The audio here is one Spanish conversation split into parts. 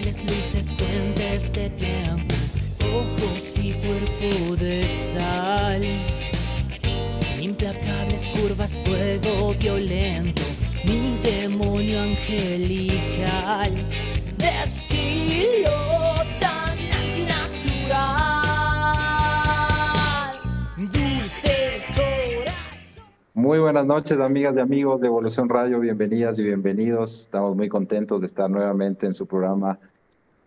Implacables luces, fuentes de tiempo, ojos y cuerpo de sal. Implacables curvas, fuego violento, mi demonio angelical, de estilo tan antinatural, dulce corazón. Muy buenas noches, amigas y amigos de Evolución Radio, bienvenidas y bienvenidos. Estamos muy contentos de estar nuevamente en su programa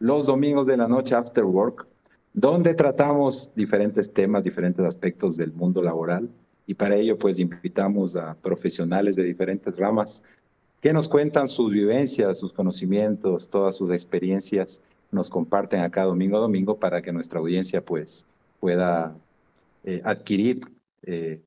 Los Domingos de la Noche After Work, donde tratamos diferentes temas, diferentes aspectos del mundo laboral, y para ello pues invitamos a profesionales de diferentes ramas que nos cuentan sus vivencias, sus conocimientos, todas sus experiencias, nos comparten acá domingo a domingo para que nuestra audiencia pues pueda adquirir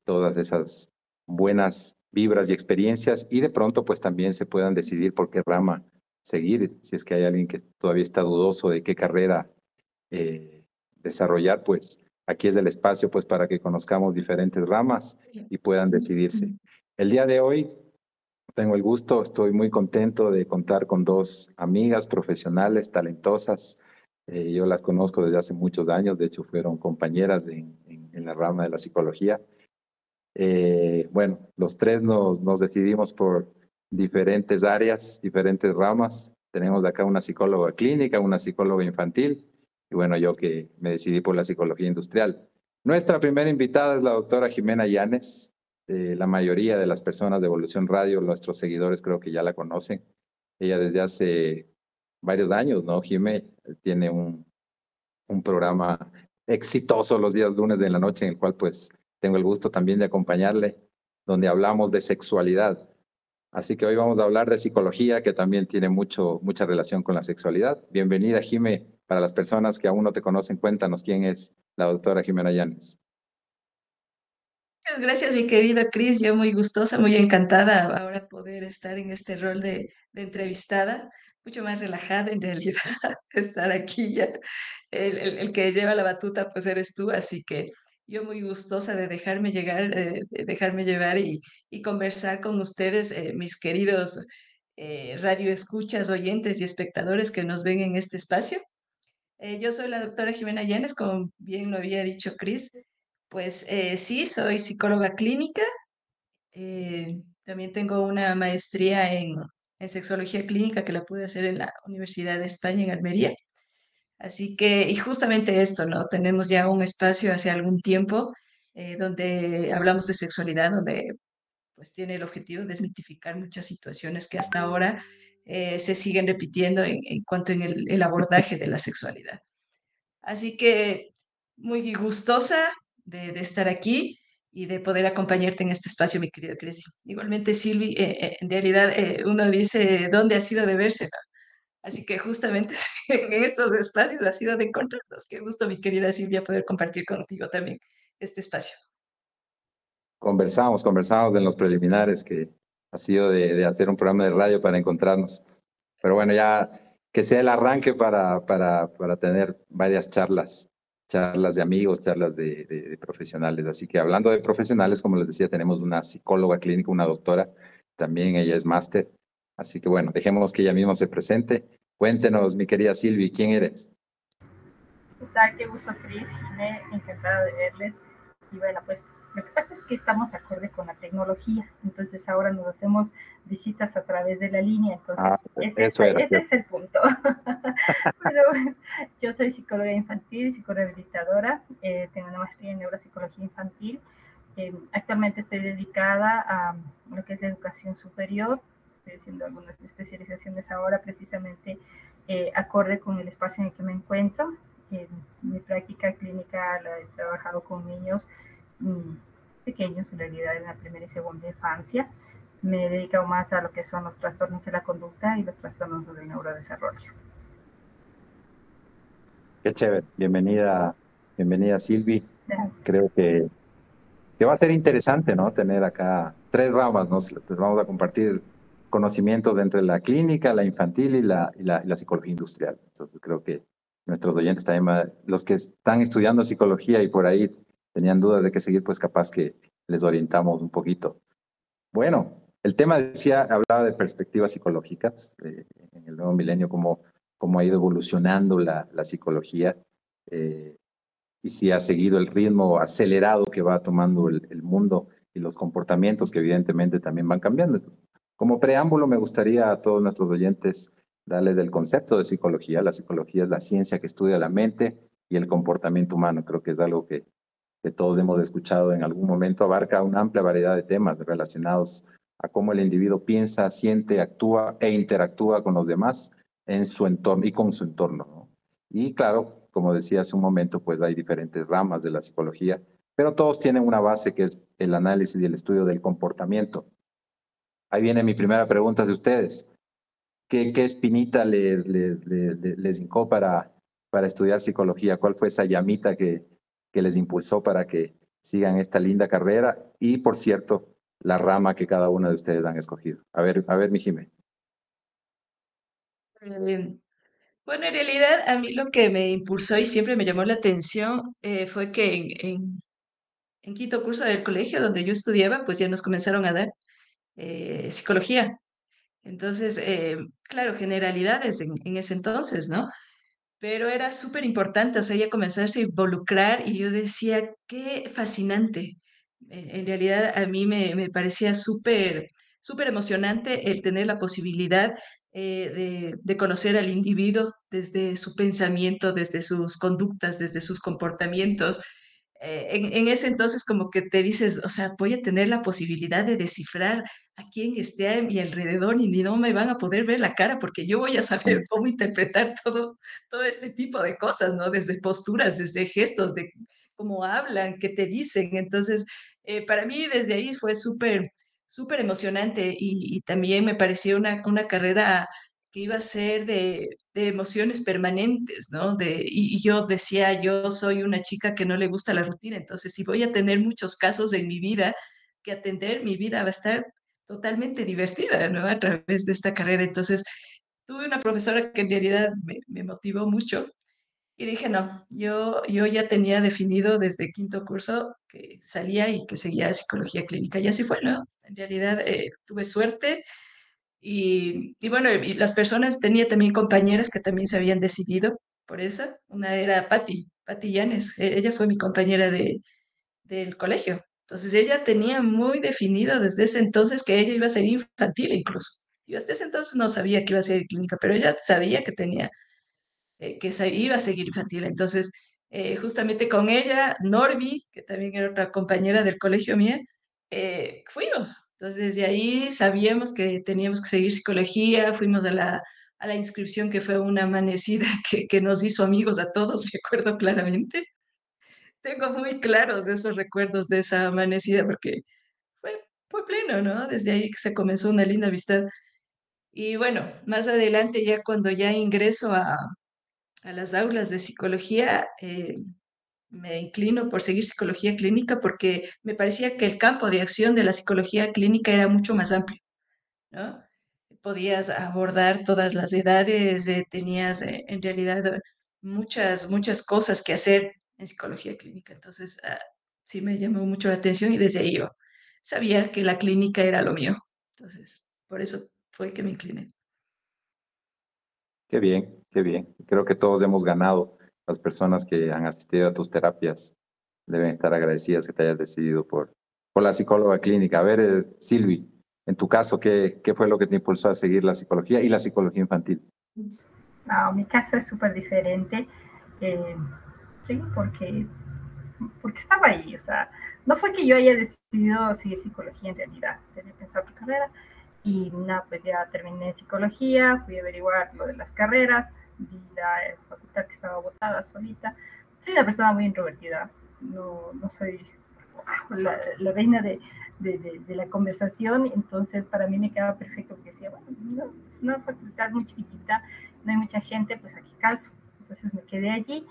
todas esas buenas vibras y experiencias, y de pronto pues también se puedan decidir por qué rama seguir. Si es que hay alguien que todavía está dudoso de qué carrera desarrollar, pues aquí es el espacio pues para que conozcamos diferentes ramas y puedan decidirse. El día de hoy tengo el gusto, estoy muy contento de contar con dos amigas profesionales talentosas. Yo las conozco desde hace muchos años, de hecho fueron compañeras en la rama de la psicología. Bueno, los tres nos decidimos por diferentes áreas, diferentes ramas. Tenemos acá una psicóloga clínica, una psicóloga infantil, y bueno, yo que me decidí por la psicología industrial. Nuestra primera invitada es la doctora Jimena Llanes. La mayoría de las personas de Evolución Radio, nuestros seguidores, creo que ya la conocen. Ella desde hace varios años, ¿no, Jimé? Tiene un programa exitoso los días lunes de la noche, en el cual pues tengo el gusto también de acompañarle, donde hablamos de sexualidad. Así que hoy vamos a hablar de psicología, que también tiene mucha relación con la sexualidad. Bienvenida, Jimé. Para las personas que aún no te conocen, cuéntanos quién es la doctora Jimena Llanes. Gracias, mi querida Cris. Yo muy gustosa, muy encantada ahora poder estar en este rol de entrevistada, mucho más relajada en realidad, estar aquí ya. El que lleva la batuta, pues eres tú, así que yo muy gustosa de dejarme llegar, de dejarme llevar y conversar con ustedes, mis queridos radio escuchas, oyentes y espectadores que nos ven en este espacio. Yo soy la doctora Jimena Llanes, como bien lo había dicho Cris. Pues sí, soy psicóloga clínica. También tengo una maestría en sexología clínica que la pude hacer en la Universidad de España en Almería. Así que, y justamente esto, ¿no? Tenemos ya un espacio hace algún tiempo donde hablamos de sexualidad, donde pues tiene el objetivo de desmitificar muchas situaciones que hasta ahora se siguen repitiendo en cuanto en el abordaje de la sexualidad. Así que muy gustosa de estar aquí y de poder acompañarte en este espacio, mi querido Cresci. Igualmente, Silvi, en realidad uno dice dónde ha sido de verse, ¿no? Así que justamente en estos espacios ha sido de encontrarnos. Qué gusto, mi querida Silvia, poder compartir contigo también este espacio. Conversamos en los preliminares que ha sido de hacer un programa de radio para encontrarnos. Pero bueno, ya que sea el arranque para tener varias charlas de amigos, charlas de profesionales. Así que hablando de profesionales, como les decía, tenemos una psicóloga clínica, una doctora, también ella es máster. Así que bueno, dejemos que ella misma se presente. Cuéntenos, mi querida Silvi, ¿quién eres? ¿Qué tal? Qué gusto, Cris. Me encantada de verles. Y bueno, pues lo que pasa es que estamos acorde con la tecnología, entonces ahora nos hacemos visitas a través de la línea, entonces ese es el punto. Pero pues, yo soy psicóloga infantil, psicorehabilitadora, tengo una maestría en neuropsicología infantil. Actualmente estoy dedicada a lo que es la educación superior, estoy haciendo algunas especializaciones ahora precisamente acorde con el espacio en el que me encuentro. En mi práctica clínica la he trabajado con niños pequeños, en realidad en la primera y segunda infancia. Me he dedicado más a lo que son los trastornos de la conducta y los trastornos del neurodesarrollo. Qué chévere. Bienvenida Silvi. Gracias. Creo que va a ser interesante, ¿no? Tener acá tres ramas, ¿no? Les vamos a compartir conocimientos entre la clínica, la infantil y la psicología industrial. Entonces creo que nuestros oyentes también, los que están estudiando psicología y por ahí tenían dudas de qué seguir, pues capaz que les orientamos un poquito. Bueno, el tema hablaba de perspectivas psicológicas en el nuevo milenio, como cómo ha ido evolucionando la psicología y si ha seguido el ritmo acelerado que va tomando el mundo y los comportamientos que evidentemente también van cambiando. Como preámbulo, me gustaría a todos nuestros oyentes darles el concepto de psicología. La psicología es la ciencia que estudia la mente y el comportamiento humano. Creo que es algo que todos hemos escuchado en algún momento. Abarca una amplia variedad de temas relacionados a cómo el individuo piensa, siente, actúa e interactúa con los demás en su entorno y con su entorno, ¿no? Y claro, como decía hace un momento, pues hay diferentes ramas de la psicología, pero todos tienen una base que es el análisis y el estudio del comportamiento. Ahí viene mi primera pregunta de ustedes. ¿Qué espinita les hincó para estudiar psicología? ¿Cuál fue esa llamita que les impulsó para que sigan esta linda carrera? Y, por cierto, la rama que cada uno de ustedes han escogido. A ver, mi Jimé. Bueno, en realidad a mí lo que me impulsó y siempre me llamó la atención fue que en quinto curso del colegio donde yo estudiaba, pues ya nos comenzaron a dar psicología. Entonces, claro, generalidades en ese entonces, ¿no? Pero era súper importante, o sea, ella comenzarse a involucrar y yo decía, qué fascinante. En realidad a mí me parecía súper emocionante el tener la posibilidad de conocer al individuo desde su pensamiento, desde sus conductas, desde sus comportamientos. En ese entonces como que te dices, o sea, voy a tener la posibilidad de descifrar a quién esté a mi alrededor y ni no me van a poder ver la cara porque yo voy a saber cómo interpretar todo este tipo de cosas, ¿no? Desde posturas, desde gestos, de cómo hablan, qué te dicen. Entonces, para mí desde ahí fue súper emocionante y también me pareció una carrera que iba a ser de emociones permanentes, ¿no? Y yo decía, yo soy una chica que no le gusta la rutina, entonces si voy a tener muchos casos en mi vida que atender, mi vida va a estar totalmente divertida, ¿no? A través de esta carrera. Entonces, tuve una profesora que en realidad me motivó mucho y dije, no, yo ya tenía definido desde quinto curso que salía y que seguía psicología clínica. Y así fue, ¿no? En realidad tuve suerte y bueno, y las personas, tenía también compañeras que también se habían decidido por eso. Una era Patti Llanes, ella fue mi compañera del colegio. Entonces ella tenía muy definido desde ese entonces que ella iba a ser infantil incluso. Yo hasta ese entonces no sabía que iba a ser clínica, pero ella sabía que tenía, que se iba a seguir infantil. Entonces, justamente con ella, Norby, que también era otra compañera del colegio mía, fuimos. Entonces, desde ahí sabíamos que teníamos que seguir psicología, fuimos a la inscripción que fue una amanecida que nos hizo amigos a todos, me acuerdo claramente. Tengo muy claros esos recuerdos de esa amanecida porque fue pleno, ¿no? Desde ahí que se comenzó una linda amistad. Y bueno, más adelante, ya cuando ya ingreso a las aulas de psicología, me inclino por seguir psicología clínica porque me parecía que el campo de acción de la psicología clínica era mucho más amplio, ¿no? Podías abordar todas las edades, tenías en realidad muchas cosas que hacer en psicología clínica. Entonces, sí me llamó mucho la atención y desde ahí yo sabía que la clínica era lo mío. Entonces, por eso fue que me incliné. Qué bien, qué bien. Creo que todos hemos ganado. Las personas que han asistido a tus terapias deben estar agradecidas que te hayas decidido por la psicóloga clínica. A ver, Silvi, en tu caso, ¿qué fue lo que te impulsó a seguir la psicología y la psicología infantil? No, mi caso es súper diferente. Sí, porque estaba ahí, o sea, no fue que yo haya decidido seguir psicología en realidad, tenía pensado otra carrera y nada, pues ya terminé psicología, fui a averiguar lo de las carreras, vi la facultad que estaba botada solita. Soy una persona muy introvertida, no soy la reina de la conversación, entonces para mí me quedaba perfecto porque decía, bueno, no, es una facultad muy chiquitita, no hay mucha gente, pues aquí calzo. Entonces me quedé allí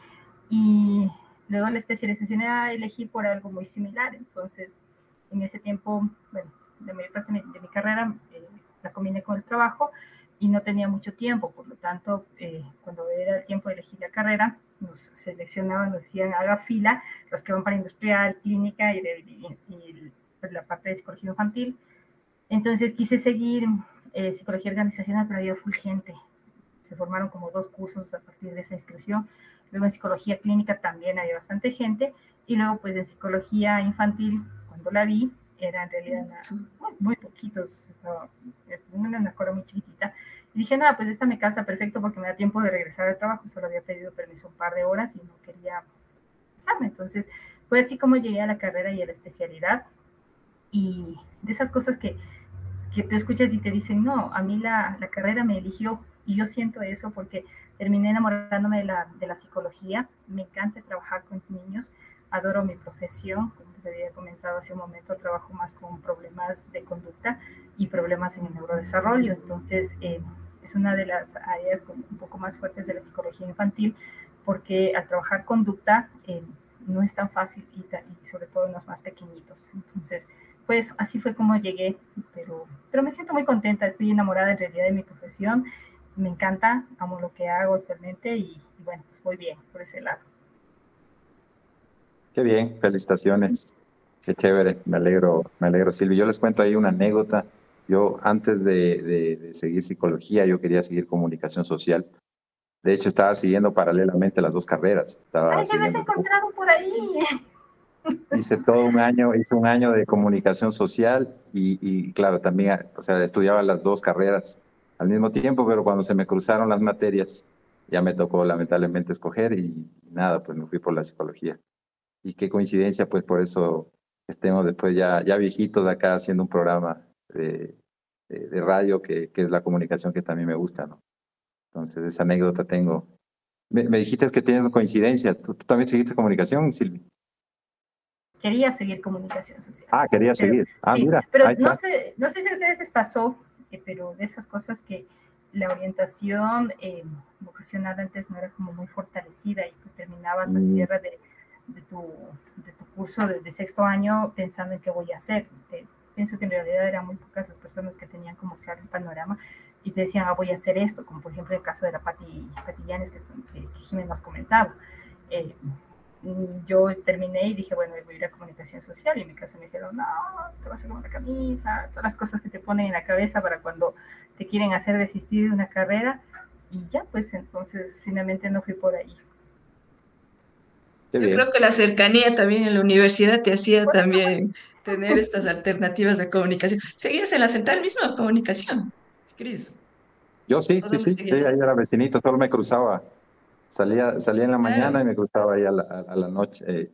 y luego la especialización era elegir por algo muy similar. Entonces, en ese tiempo, bueno, la mayor parte de mi carrera la combiné con el trabajo y no tenía mucho tiempo. Por lo tanto, cuando era el tiempo de elegir la carrera, nos seleccionaban, nos decían, haga fila, los que van para industrial, clínica y pues, la parte de psicología infantil. Entonces quise seguir psicología organizacional, pero había full gente. se formaron como 2 cursos a partir de esa inscripción. Luego en psicología clínica también había bastante gente, y luego pues en psicología infantil, cuando la vi, era en realidad muy poquitos, estaba una cola muy chiquitita, y dije, nada, pues esta me casa perfecto porque me da tiempo de regresar al trabajo, solo había pedido permiso un par de horas y no quería pasarme. Entonces fue así como llegué a la carrera y a la especialidad, y de esas cosas que te escuchas y te dicen, no, a mí la carrera me eligió, y yo siento eso porque terminé enamorándome de la psicología. Me encanta trabajar con niños, adoro mi profesión. Como les había comentado hace un momento, trabajo más con problemas de conducta y problemas en el neurodesarrollo. Entonces, es una de las áreas un poco más fuertes de la psicología infantil, porque al trabajar conducta no es tan fácil, y sobre todo en los más pequeñitos. Entonces, pues así fue como llegué, pero me siento muy contenta, estoy enamorada en realidad de mi profesión, me encanta, amo lo que hago actualmente, y bueno, pues voy bien por ese lado. Qué bien, felicitaciones. Qué chévere, me alegro, Silvia. Yo les cuento ahí una anécdota. Yo antes de seguir psicología, yo quería seguir comunicación social. De hecho, estaba siguiendo paralelamente las 2 carreras. ¡Ay, ya me has encontrado por ahí! Hice un año de comunicación social y claro, también, o sea, estudiaba las 2 carreras al mismo tiempo, pero cuando se me cruzaron las materias, ya me tocó lamentablemente escoger y nada, pues me fui por la psicología. Y qué coincidencia, pues por eso estemos después ya viejitos de acá haciendo un programa de radio que es la comunicación que también me gusta, ¿no? Entonces, esa anécdota tengo. Me dijiste que tienes una coincidencia. ¿Tú también seguiste comunicación, Silvi? Quería seguir comunicación social. Quería seguir. Sí, Mira. pero no sé si a ustedes les pasó, pero de esas cosas que la orientación vocacional antes no era como muy fortalecida, y tú terminabas al cierre de tu curso de sexto año pensando en qué voy a hacer. Pienso que en realidad eran muy pocas las personas que tenían como claro el panorama y te decían, voy a hacer esto, como por ejemplo el caso de la Pati Llanes que Jiménez nos comentaba. Yo terminé y dije, bueno, voy a ir a comunicación social, y en mi casa me dijeron, no, te vas a poner la camisa, todas las cosas que te ponen en la cabeza para cuando te quieren hacer desistir de una carrera, y ya, pues entonces finalmente no fui por ahí. Yo creo que la cercanía también en la universidad te hacía también tener estas alternativas de comunicación. ¿Seguías en la central misma de comunicación, Cris? Yo sí, ahí era vecinito, solo me cruzaba. Salía en la mañana y me cruzaba ahí a la noche.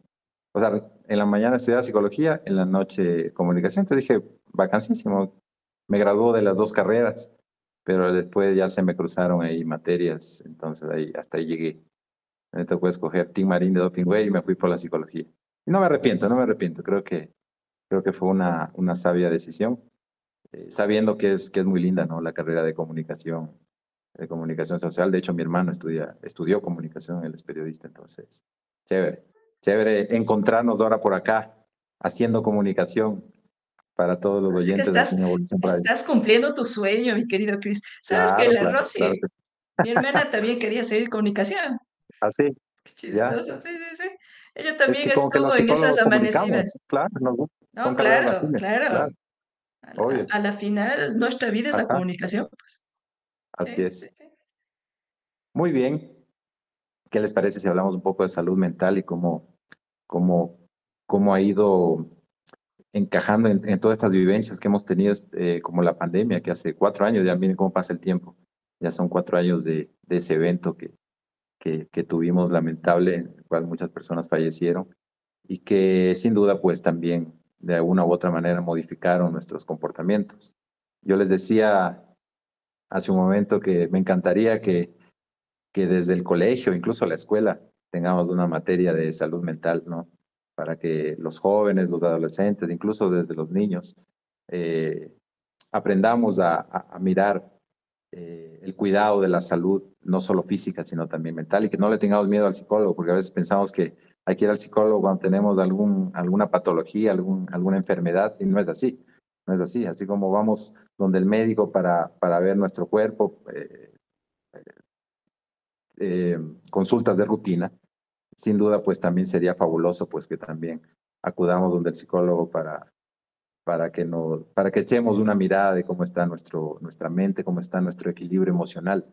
O sea, en la mañana estudiaba psicología, en la noche comunicación. Entonces dije, vacancísimo. Me graduó de las 2 carreras, pero después ya se me cruzaron ahí materias. Entonces hasta ahí llegué. Me tocó escoger Tim Marín de Dopingway y me fui por la psicología. Y no me arrepiento. Creo que fue una sabia decisión, sabiendo que es muy linda, ¿no? La carrera de comunicación social. De hecho, mi hermano estudió comunicación, él es periodista, entonces, chévere encontrarnos ahora por acá, haciendo comunicación para todos los oyentes de Evolución Radio. Estás cumpliendo tu sueño, mi querido Cris. ¿Sabes que la Rosy, claro que... mi hermana también quería seguir comunicación? ¿Ah, sí? Qué chistoso, sí. Ella también es que como estuvo en esas amanecidas. Claro, son claro. Obvio. A la final, nuestra vida es la comunicación. Pues. Así es. Sí. Muy bien. ¿Qué les parece si hablamos un poco de salud mental y cómo ha ido encajando en todas estas vivencias que hemos tenido, como la pandemia, que hace 4 años, ya miren cómo pasa el tiempo, ya son 4 años de ese evento que tuvimos lamentable, en el cual muchas personas fallecieron y que sin duda pues también de alguna u otra manera modificaron nuestros comportamientos. Yo les decía hace un momento que me encantaría que desde el colegio, incluso la escuela, tengamos una materia de salud mental, ¿no? Para que los jóvenes, los adolescentes, incluso desde los niños, aprendamos a mirar el cuidado de la salud, no solo física, sino también mental, y que no le tengamos miedo al psicólogo, porque a veces pensamos que hay que ir al psicólogo cuando tenemos alguna patología, alguna enfermedad, y no es así. No es así. Así como vamos donde el médico para ver nuestro cuerpo, consultas de rutina, sin duda pues también sería fabuloso pues que también acudamos donde el psicólogo para que echemos una mirada de cómo está nuestra mente, cómo está nuestro equilibrio emocional.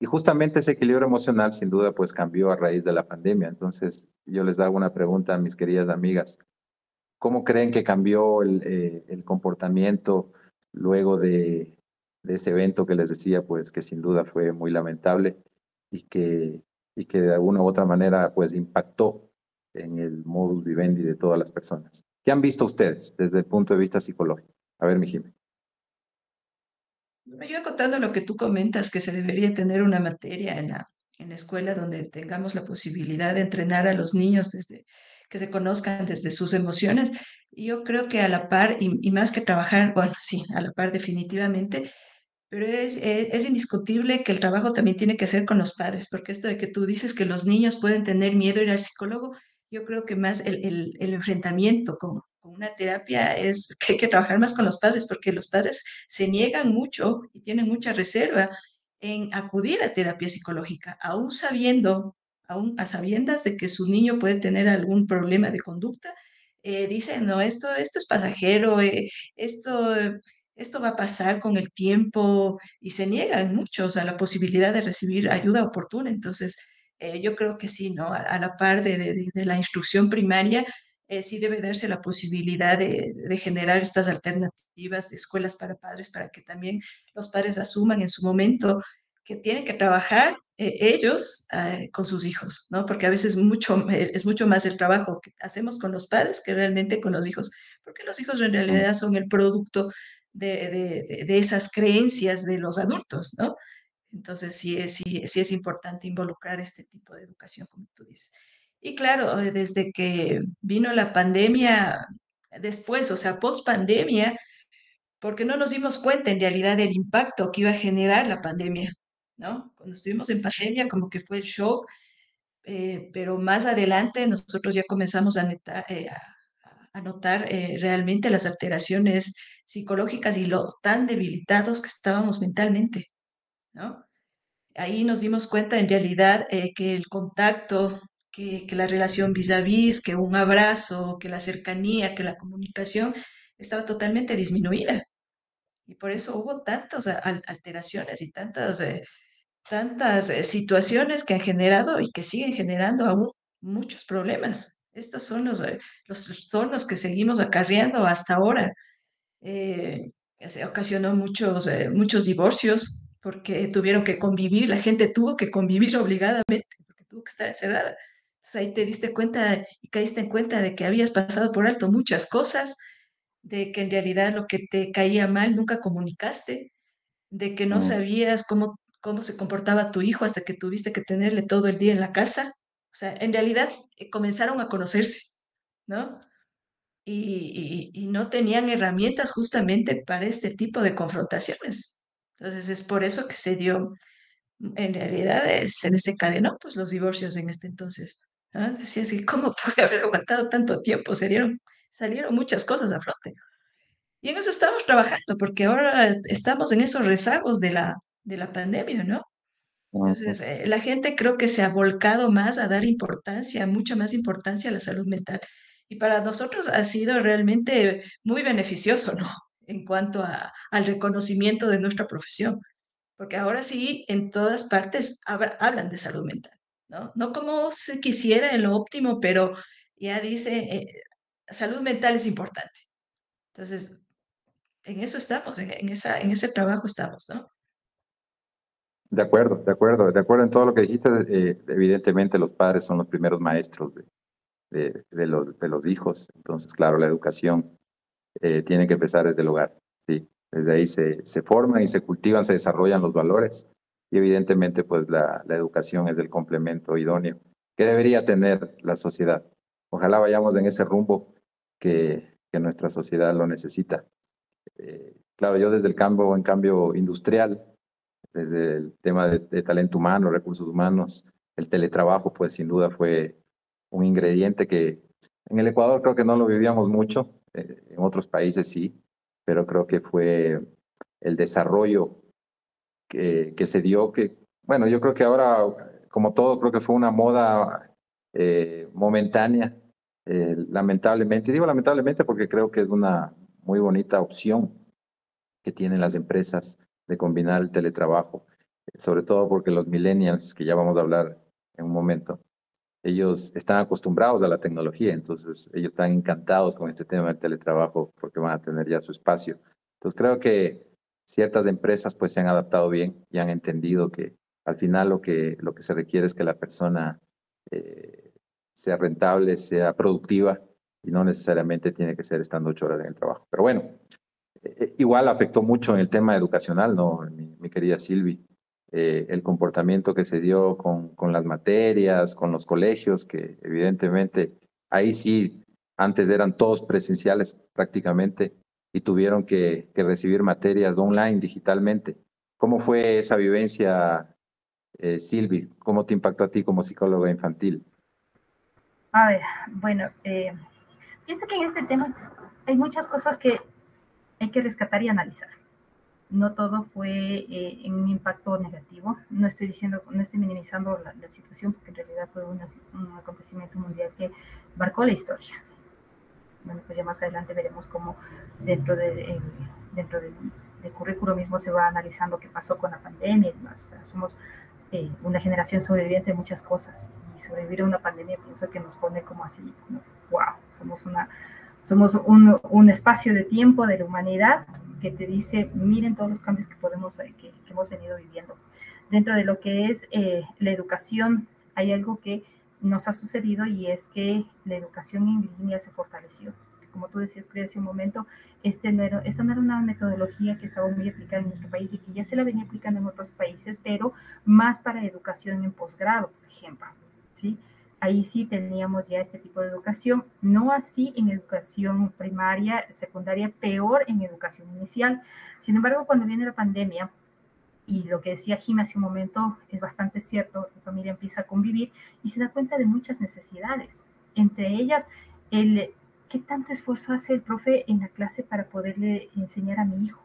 Y justamente ese equilibrio emocional, sin duda, pues cambió a raíz de la pandemia. Entonces, yo les hago una pregunta a mis queridas amigas. ¿Cómo creen que cambió el comportamiento luego de ese evento que les decía, pues que sin duda fue muy lamentable y y que de alguna u otra manera pues impactó en el modus vivendi de todas las personas? ¿Qué han visto ustedes desde el punto de vista psicológico? A ver, mi Jimé. Yo contando lo que tú comentas, que se debería tener una materia en la escuela donde tengamos la posibilidad de entrenar a los niños desde que se conozcan desde sus emociones. Y yo creo que a la par, y más que trabajar, bueno, sí, a la par definitivamente, pero es indiscutible que el trabajo también tiene que ser con los padres, porque esto de que tú dices que los niños pueden tener miedo a ir al psicólogo, yo creo que más el enfrentamiento con una terapia es que hay que trabajar más con los padres, porque los padres se niegan mucho y tienen mucha reserva en acudir a terapia psicológica, aún a sabiendas de que su niño puede tener algún problema de conducta. Dicen, no, esto es pasajero, esto esto va a pasar con el tiempo y se niegan muchos a la posibilidad de recibir ayuda oportuna. Entonces, yo creo que sí, ¿no? A la par de la instrucción primaria, sí debe darse la posibilidad de generar estas alternativas de escuelas para padres para que también los padres asuman en su momento que tienen que trabajar ellos con sus hijos, ¿no? Porque a veces es mucho más el trabajo que hacemos con los padres que realmente con los hijos, porque los hijos en realidad son el producto de esas creencias de los adultos, ¿no? Entonces sí es importante involucrar este tipo de educación, como tú dices. Y claro, desde que vino la pandemia, después, o sea, post pandemia, porque no nos dimos cuenta en realidad del impacto que iba a generar la pandemia, ¿no? Cuando estuvimos en pandemia, como que fue el shock, pero más adelante nosotros ya comenzamos a notar realmente las alteraciones psicológicas y lo tan debilitados que estábamos mentalmente, ¿no? Ahí nos dimos cuenta en realidad que el contacto, que la relación vis a vis, que un abrazo, que la cercanía, que la comunicación estaba totalmente disminuida. Y por eso hubo tantas alteraciones y tantas situaciones que han generado y que siguen generando aún muchos problemas. Estos son son los que seguimos acarreando hasta ahora. Eh, Se ocasionó muchos divorcios porque tuvieron que convivir, la gente tuvo que convivir obligadamente porque tuvo que estar encerrada. Entonces ahí te diste cuenta y caíste en cuenta de que habías pasado por alto muchas cosas, de que en realidad lo que te caía mal nunca comunicaste, de que no Mm, sabías cómo se comportaba tu hijo hasta que tuviste que tenerle todo el día en la casa. O sea, en realidad comenzaron a conocerse, ¿no? Y no tenían herramientas justamente para este tipo de confrontaciones. Entonces es por eso que se dio, en realidad se desencadenó pues los divorcios en este entonces. ¿No? Decía así, ¿cómo pude haber aguantado tanto tiempo? Salieron muchas cosas a flote. Y en eso estamos trabajando, porque ahora estamos en esos rezagos de la pandemia, ¿no? mm, Entonces, la gente creo que se ha volcado más a dar importancia, mucha más importancia a la salud mental. Y para nosotros ha sido realmente muy beneficioso, ¿no? En cuanto al reconocimiento de nuestra profesión, porque ahora sí, en todas partes hablan de salud mental, ¿no? No como se quisiera en lo óptimo, pero ya dice, salud mental es importante. Entonces, en eso estamos, en ese trabajo estamos, ¿no? de acuerdo, de acuerdo, de acuerdo en todo lo que dijiste. Evidentemente los padres son los primeros maestros de los hijos. Entonces, claro, la educación tiene que empezar desde el hogar. Sí, desde ahí se forman y se cultivan, se desarrollan los valores. Y evidentemente, pues la educación es el complemento idóneo que debería tener la sociedad. Ojalá vayamos en ese rumbo que nuestra sociedad lo necesita. Claro, yo desde el campo, en cambio industrial, desde el tema de talento humano, recursos humanos, el teletrabajo, pues sin duda fue un ingrediente que en el Ecuador creo que no lo vivíamos mucho, en otros países sí, pero creo que fue el desarrollo que se dio, que, bueno, yo creo que ahora, como todo, creo que fue una moda momentánea, lamentablemente, y digo lamentablemente porque creo que es una muy bonita opción que tienen las empresas de combinar el teletrabajo. sobre todo porque los millennials, que ya vamos a hablar en un momento, ellos están acostumbrados a la tecnología, entonces ellos están encantados con este tema del teletrabajo porque van a tener ya su espacio. Entonces creo que ciertas empresas pues se han adaptado bien y han entendido que al final lo que se requiere es que la persona sea rentable, sea productiva y no necesariamente tiene que ser estando 8 horas en el trabajo. Pero bueno, igual afectó mucho en el tema educacional, ¿no? Mi querida Silvi, el comportamiento que se dio con las materias, con los colegios, que evidentemente ahí sí, antes eran todos presenciales prácticamente y tuvieron que recibir materias online digitalmente. ¿Cómo fue esa vivencia, Silvi? ¿Cómo te impactó a ti como psicóloga infantil? A ver, bueno, pienso que en este tema hay muchas cosas que hay que rescatar y analizar. No todo fue en un impacto negativo. No estoy minimizando la situación, porque en realidad fue un acontecimiento mundial que marcó la historia. Bueno, pues ya más adelante veremos cómo dentro del currículo mismo se va analizando qué pasó con la pandemia y demás. Somos una generación sobreviviente de muchas cosas, y sobrevivir a una pandemia pienso que nos pone como así, como, wow, somos un espacio de tiempo de la humanidad que te dice, miren todos los cambios que hemos venido viviendo. Dentro de lo que es la educación, hay algo que nos ha sucedido, y es que la educación en línea se fortaleció. Como tú decías, Cris, hace un momento, esta no era una metodología que estaba muy aplicada en nuestro país y que ya se la venía aplicando en otros países, pero más para educación en posgrado, por ejemplo, ¿sí? Ahí sí teníamos ya este tipo de educación, no así en educación primaria, secundaria, peor en educación inicial. Sin embargo, cuando viene la pandemia, y lo que decía Jim hace un momento es bastante cierto, la familia empieza a convivir y se da cuenta de muchas necesidades, entre ellas qué tanto esfuerzo hace el profe en la clase para poderle enseñar a mi hijo,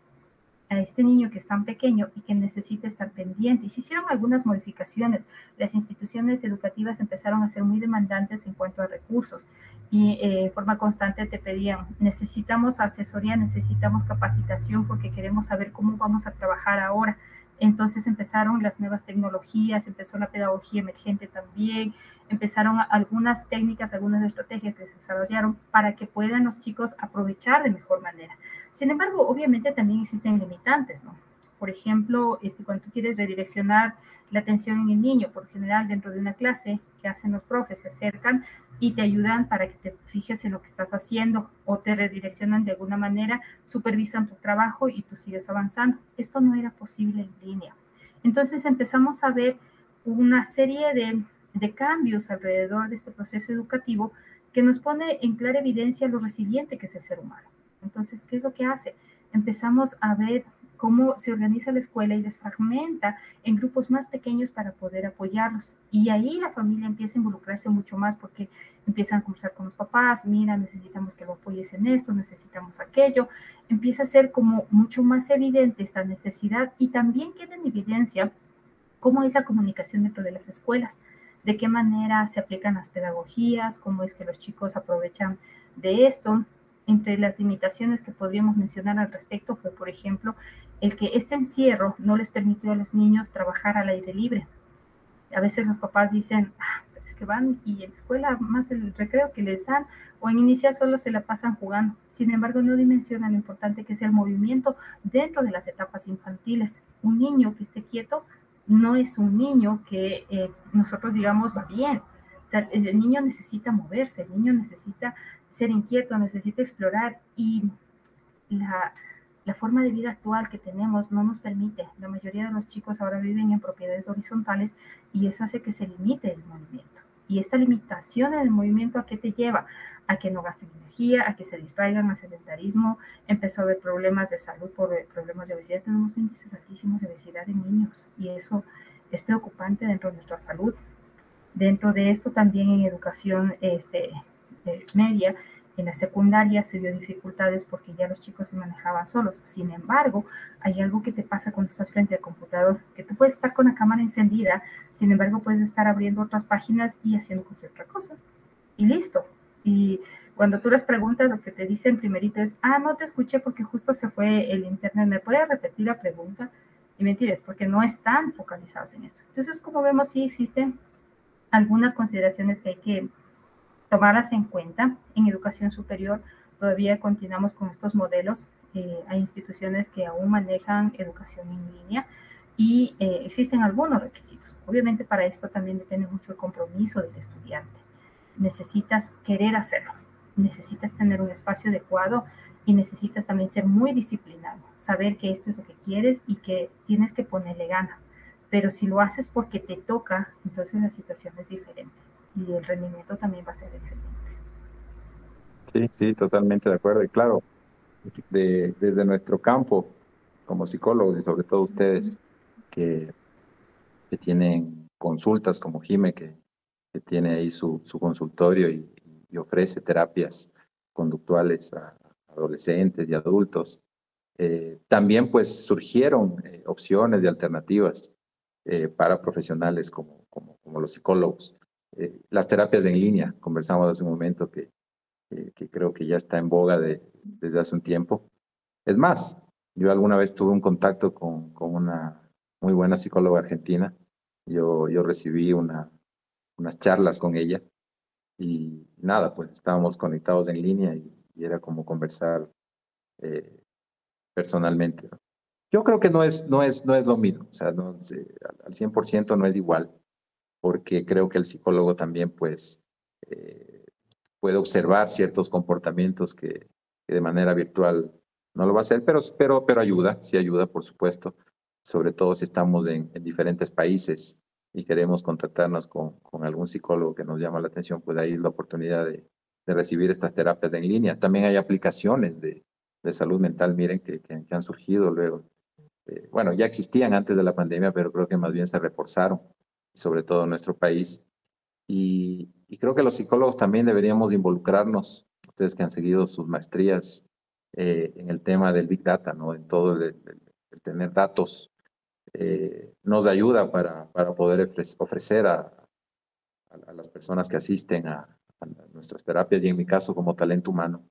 a este niño que es tan pequeño y que necesita estar pendiente. Y se hicieron algunas modificaciones. Las instituciones educativas empezaron a ser muy demandantes en cuanto a recursos, y de forma constante te pedían, necesitamos asesoría, necesitamos capacitación porque queremos saber cómo vamos a trabajar ahora. Entonces empezaron las nuevas tecnologías, empezó la pedagogía emergente también, empezaron algunas técnicas, algunas estrategias que se desarrollaron para que puedan los chicos aprovechar de mejor manera. Sin embargo, obviamente también existen limitantes, ¿no? Por ejemplo, cuando tú quieres redireccionar la atención en el niño, por general dentro de una clase, ¿qué hacen los profes? Se acercan y te ayudan para que te fijes en lo que estás haciendo, o te redireccionan de alguna manera, supervisan tu trabajo y tú sigues avanzando. Esto no era posible en línea. Entonces empezamos a ver una serie de cambios alrededor de este proceso educativo que nos pone en clara evidencia lo resiliente que es el ser humano. Entonces, ¿qué es lo que hace? Empezamos a ver cómo se organiza la escuela y les fragmenta en grupos más pequeños para poder apoyarlos. Y ahí la familia empieza a involucrarse mucho más, porque empiezan a conversar con los papás, mira, necesitamos que lo apoyes en esto, necesitamos aquello. Empieza a ser como mucho más evidente esta necesidad, y también queda en evidencia cómo es la comunicación dentro de las escuelas, de qué manera se aplican las pedagogías, cómo es que los chicos aprovechan de esto. Entre las limitaciones que podríamos mencionar al respecto fue, por ejemplo, el que este encierro no les permitió a los niños trabajar al aire libre. A veces los papás dicen, es que van y en la escuela más el recreo que les dan, o en inicial solo se la pasan jugando. Sin embargo, no dimensionan lo importante que es el movimiento dentro de las etapas infantiles. Un niño que esté quieto no es un niño que nosotros digamos va bien. O sea, el niño necesita moverse, el niño necesita ser inquieto, necesita explorar, y la forma de vida actual que tenemos no nos permite. La mayoría de los chicos ahora viven en propiedades horizontales, y eso hace que se limite el movimiento. Y esta limitación en el movimiento, ¿a qué te lleva? A que no gasten energía, a que se distraigan, al sedentarismo. Empezó a haber problemas de salud por problemas de obesidad. Tenemos índices altísimos de obesidad en niños, y eso es preocupante dentro de nuestra salud. Dentro de esto también en educación media, en la secundaria se dio dificultades porque ya los chicos se manejaban solos. Sin embargo, hay algo que te pasa cuando estás frente al computador, que tú puedes estar con la cámara encendida, sin embargo puedes estar abriendo otras páginas y haciendo cualquier otra cosa. Y listo. Y cuando tú les preguntas, lo que te dicen primerito es, no te escuché porque justo se fue el internet, ¿me puedes repetir la pregunta? Y mentiras, porque no están focalizados en esto. Entonces, como vemos, sí existen algunas consideraciones que hay que tomarlas en cuenta. En educación superior todavía continuamos con estos modelos. Hay instituciones que aún manejan educación en línea y existen algunos requisitos. Obviamente para esto también depende mucho el compromiso del estudiante. Necesitas querer hacerlo, necesitas tener un espacio adecuado y necesitas también ser muy disciplinado, saber que esto es lo que quieres y que tienes que ponerle ganas. Pero si lo haces porque te toca, entonces la situación es diferente y el rendimiento también va a ser diferente. Sí, sí, totalmente de acuerdo. Y claro, desde nuestro campo, como psicólogos y sobre todo ustedes que tienen consultas como Jime, que tiene ahí su consultorio y ofrece terapias conductuales a adolescentes y adultos. También pues surgieron opciones y alternativas para profesionales como los psicólogos. Las terapias en línea, conversamos hace un momento que creo que ya está en boga desde hace un tiempo. Es más, yo alguna vez tuve un contacto con una muy buena psicóloga argentina. Yo recibí unas charlas con ella y nada, pues estábamos conectados en línea y era como conversar eh, personalmente, ¿no? Yo creo que no es lo mismo, o sea, no, al 100% no es igual, porque creo que el psicólogo también pues puede observar ciertos comportamientos que de manera virtual no lo va a hacer, pero ayuda, sí ayuda, por supuesto, sobre todo si estamos en diferentes países y queremos contactarnos con algún psicólogo que nos llama la atención, pues ahí la oportunidad de recibir estas terapias en línea. También hay aplicaciones de salud mental, miren, que han surgido luego. Bueno, ya existían antes de la pandemia, pero creo que más bien se reforzaron, sobre todo en nuestro país. Y creo que los psicólogos también deberíamos involucrarnos, ustedes que han seguido sus maestrías en el tema del Big Data, ¿no? En todo el tener datos, nos ayuda para poder ofrecer a las personas que asisten a nuestras terapias y en mi caso como talento humano,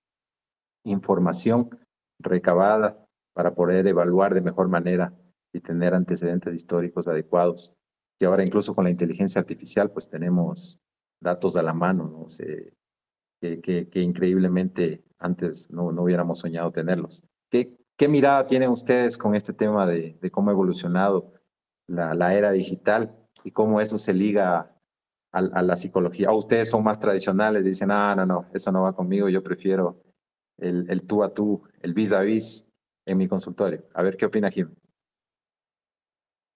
información recabada para poder evaluar de mejor manera y tener antecedentes históricos adecuados. Y ahora incluso con la inteligencia artificial, pues tenemos datos a la mano, ¿no? Que increíblemente antes no hubiéramos soñado tenerlos. ¿Qué mirada tienen ustedes con este tema de cómo ha evolucionado la era digital y cómo eso se liga a la psicología? ¿O ustedes son más tradicionales? Dicen, no, eso no va conmigo, yo prefiero el tú a tú, el vis a vis en mi consultorio. A ver, ¿qué opina Jim?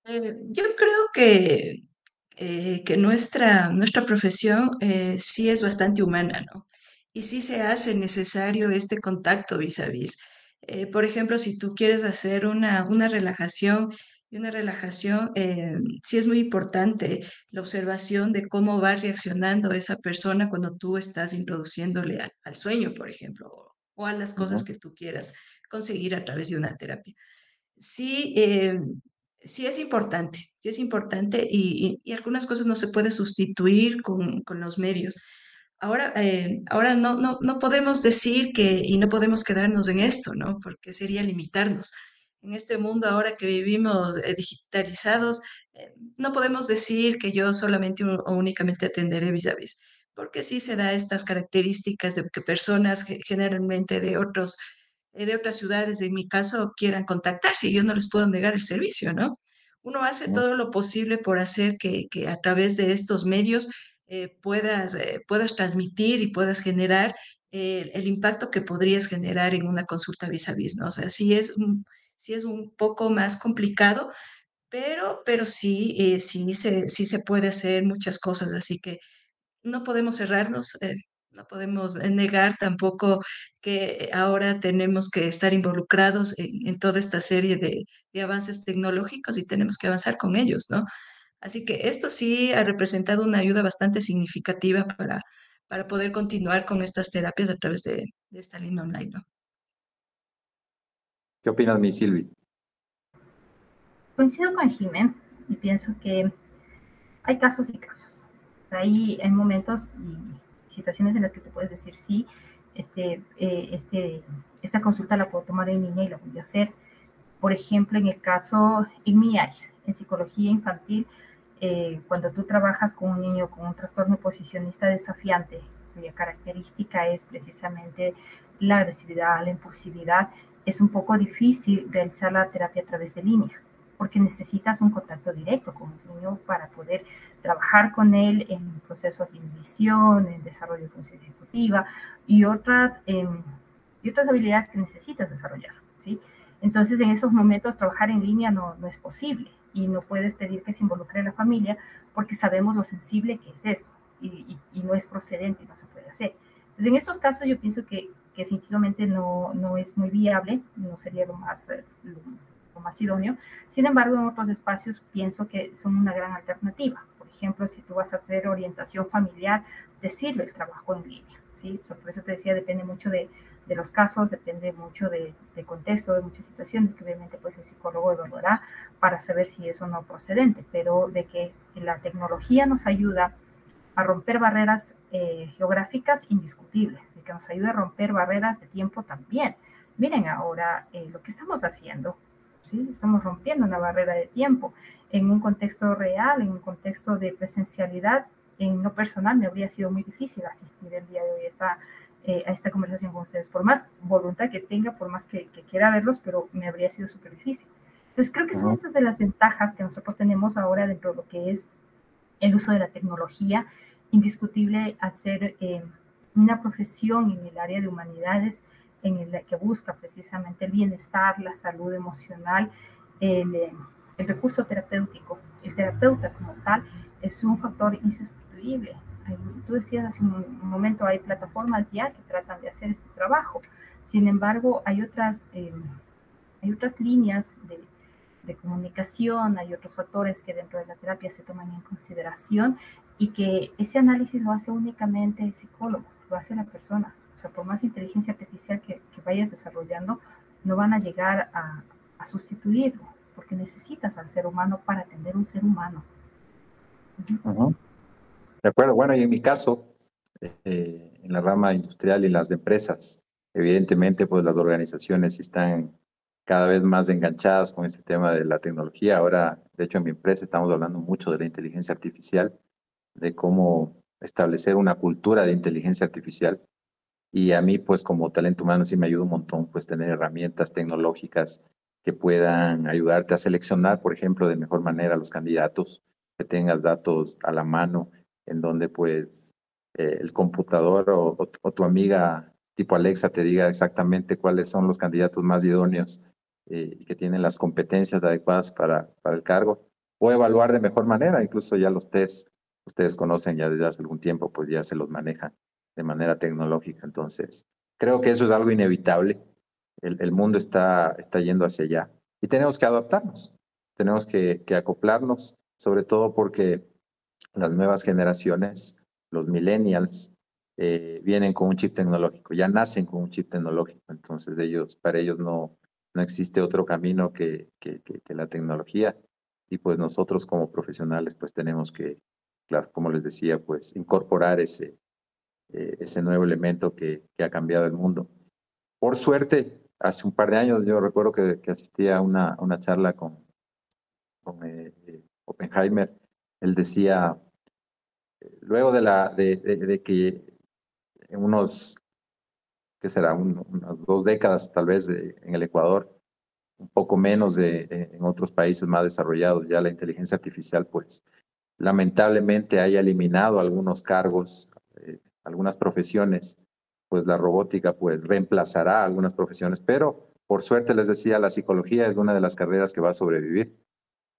Yo creo que nuestra profesión sí es bastante humana, ¿no? Y sí se hace necesario este contacto vis a vis. Por ejemplo, si tú quieres hacer una relajación, sí es muy importante la observación de cómo va reaccionando esa persona cuando tú estás introduciéndole al sueño, por ejemplo, o a las cosas Ujú. que tú quieras conseguir a través de una terapia. Sí, sí es importante y algunas cosas no se puede sustituir con los medios. Ahora no podemos decir y no podemos quedarnos en esto, ¿no? Porque sería limitarnos. En este mundo ahora que vivimos digitalizados, no podemos decir que yo solamente o únicamente atenderé vis a vis, porque sí se da estas características de que personas generalmente de otras ciudades, en mi caso, quieran contactarse y yo no les puedo negar el servicio, ¿no? Uno hace todo lo posible por hacer que a través de estos medios puedas transmitir y puedas generar el impacto que podrías generar en una consulta vis a vis, ¿no? O sea, sí es un poco más complicado, pero sí, sí se puede hacer muchas cosas, así que no podemos cerrarnos, no podemos negar tampoco que ahora tenemos que estar involucrados en toda esta serie de avances tecnológicos y tenemos que avanzar con ellos, ¿no? Así que esto sí ha representado una ayuda bastante significativa para poder continuar con estas terapias a través de esta línea online, ¿no? ¿Qué opinas, mi Silvi? Coincido con Jimé y pienso que hay casos y casos. Hay momentos y situaciones en las que tú puedes decir sí, esta consulta la puedo tomar en línea y la voy a hacer, Por ejemplo, en el caso, en mi área, en psicología infantil, cuando tú trabajas con un niño con un trastorno posicionista desafiante, cuya característica es precisamente la agresividad, la impulsividad, es un poco difícil realizar la terapia a través de línea, porque necesitas un contacto directo con el niño para poder trabajar con él en procesos de inhibición, en desarrollo de conciencia ejecutiva y otras habilidades que necesitas desarrollar, ¿sí? Entonces, en esos momentos, trabajar en línea no es posible y no puedes pedir que se involucre la familia porque sabemos lo sensible que es esto y no es procedente y no se puede hacer. Entonces, en esos casos yo pienso que definitivamente no es muy viable, no sería lo más idóneo. Sin embargo, en otros espacios pienso que son una gran alternativa. Por ejemplo, si tú vas a hacer orientación familiar, te sirve el trabajo en línea, ¿sí? Por eso te decía, depende mucho de los casos, depende mucho de contexto, de muchas situaciones que obviamente pues el psicólogo evaluará para saber si es o no procedente, pero de que la tecnología nos ayuda a romper barreras geográficas, indiscutible, de que nos ayuda a romper barreras de tiempo también. Miren ahora lo que estamos haciendo, ¿sí? Estamos rompiendo una barrera de tiempo en un contexto real, en un contexto de presencialidad. En lo personal me habría sido muy difícil asistir el día de hoy a esta conversación con ustedes, por más voluntad que tenga, por más que quiera verlos, pero me habría sido súper difícil. Entonces creo que son estas de las ventajas que nosotros tenemos ahora dentro de lo que es el uso de la tecnología, indiscutible hacer una profesión en el área de humanidades en la que busca precisamente el bienestar, la salud emocional, el recurso terapéutico. El terapeuta como tal es un factor insustituible. Tú decías hace un momento, hay plataformas ya que tratan de hacer este trabajo. Sin embargo, hay otras líneas de comunicación, hay otros factores que dentro de la terapia se toman en consideración y que ese análisis lo hace únicamente el psicólogo, lo hace la persona. O sea, por más inteligencia artificial que vayas desarrollando, no van a llegar a sustituirlo, porque necesitas al ser humano para atender un ser humano. De acuerdo, bueno, y en mi caso, en la rama industrial y las de empresas, evidentemente, pues las organizaciones están cada vez más enganchadas con este tema de la tecnología. Ahora, de hecho, en mi empresa estamos hablando mucho de la inteligencia artificial, de cómo establecer una cultura de inteligencia artificial. Y a mí, pues como talento humano, sí me ayuda un montón, pues tener herramientas tecnológicas que puedan ayudarte a seleccionar, por ejemplo, de mejor manera los candidatos, que tengas datos a la mano, en donde pues el computador o tu amiga tipo Alexa te diga exactamente cuáles son los candidatos más idóneos y que tienen las competencias adecuadas para el cargo, o evaluar de mejor manera, incluso ya los test, ustedes conocen ya desde hace algún tiempo, pues ya se los manejan de manera tecnológica. Entonces, creo que eso es algo inevitable. El mundo está yendo hacia allá y tenemos que adaptarnos, tenemos que acoplarnos, sobre todo porque las nuevas generaciones, los millennials, vienen con un chip tecnológico, ya nacen con un chip tecnológico, entonces para ellos no existe otro camino que la tecnología y pues nosotros como profesionales pues tenemos que, claro, como les decía, pues incorporar ese nuevo elemento que ha cambiado el mundo. Por suerte, hace un par de años yo recuerdo que asistí a una charla con Oppenheimer. Él decía, luego de que en ¿qué será? Unas 2 décadas tal vez en el Ecuador, un poco menos en otros países más desarrollados, ya la inteligencia artificial pues lamentablemente haya eliminado algunos cargos, algunas profesiones, pues la robótica pues reemplazará algunas profesiones, pero por suerte les decía, la psicología es una de las carreras que va a sobrevivir,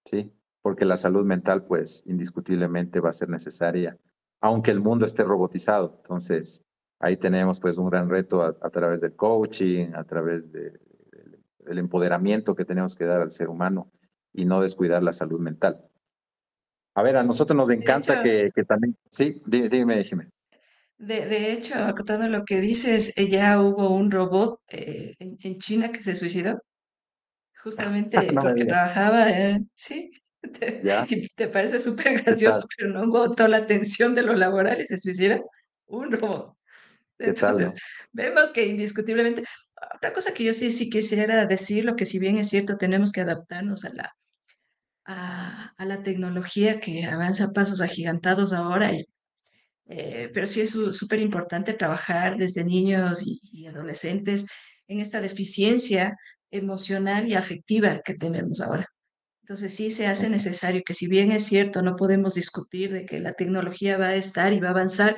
¿sí? Porque la salud mental pues indiscutiblemente va a ser necesaria, aunque el mundo esté robotizado. Entonces, ahí tenemos pues un gran reto a través del coaching, a través del empoderamiento que tenemos que dar al ser humano y no descuidar la salud mental. A ver, a nosotros nos encanta que también... Sí, dime, Jimé. De hecho, acotando lo que dices, ya hubo un robot en China que se suicidó, justamente No me porque digas. trabajaba sí, Ya, y te parece súper ¿qué tal? gracioso, pero no agotó la tensión de lo laboral y se suicida un robot. ¿Qué tal, Entonces, no? vemos que indiscutiblemente, Otra cosa que yo sí quisiera decir, lo que si bien es cierto, tenemos que adaptarnos a la tecnología que avanza a pasos agigantados ahora, pero sí es súper importante trabajar desde niños y adolescentes en esta deficiencia emocional y afectiva que tenemos ahora. Entonces sí se hace necesario que si bien es cierto, no podemos discutir de que la tecnología va a estar y va a avanzar,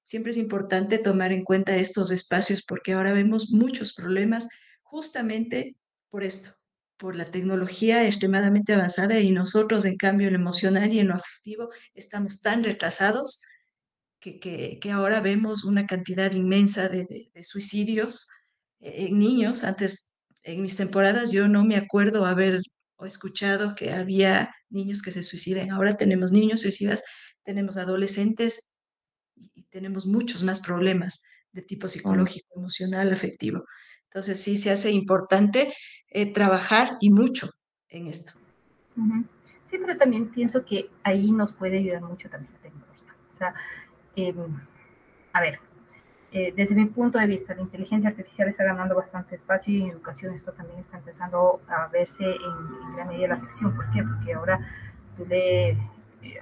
siempre es importante tomar en cuenta estos espacios porque ahora vemos muchos problemas justamente por esto, por la tecnología extremadamente avanzada y nosotros en cambio en lo emocional y en lo afectivo estamos tan retrasados que ahora vemos una cantidad inmensa de suicidios en niños. Antes, en mis temporadas, yo no me acuerdo haber o escuchado que había niños que se suiciden. Ahora tenemos niños suicidas, tenemos adolescentes y tenemos muchos más problemas de tipo Mm. psicológico, emocional, afectivo. Entonces sí se hace importante trabajar y mucho en esto. Ujú. Sí, pero también pienso que ahí nos puede ayudar mucho también la tecnología. O sea, eh, a ver, desde mi punto de vista, la inteligencia artificial está ganando bastante espacio y en educación esto también está empezando a verse en gran medida la afección. ¿Por qué? Porque ahora tú le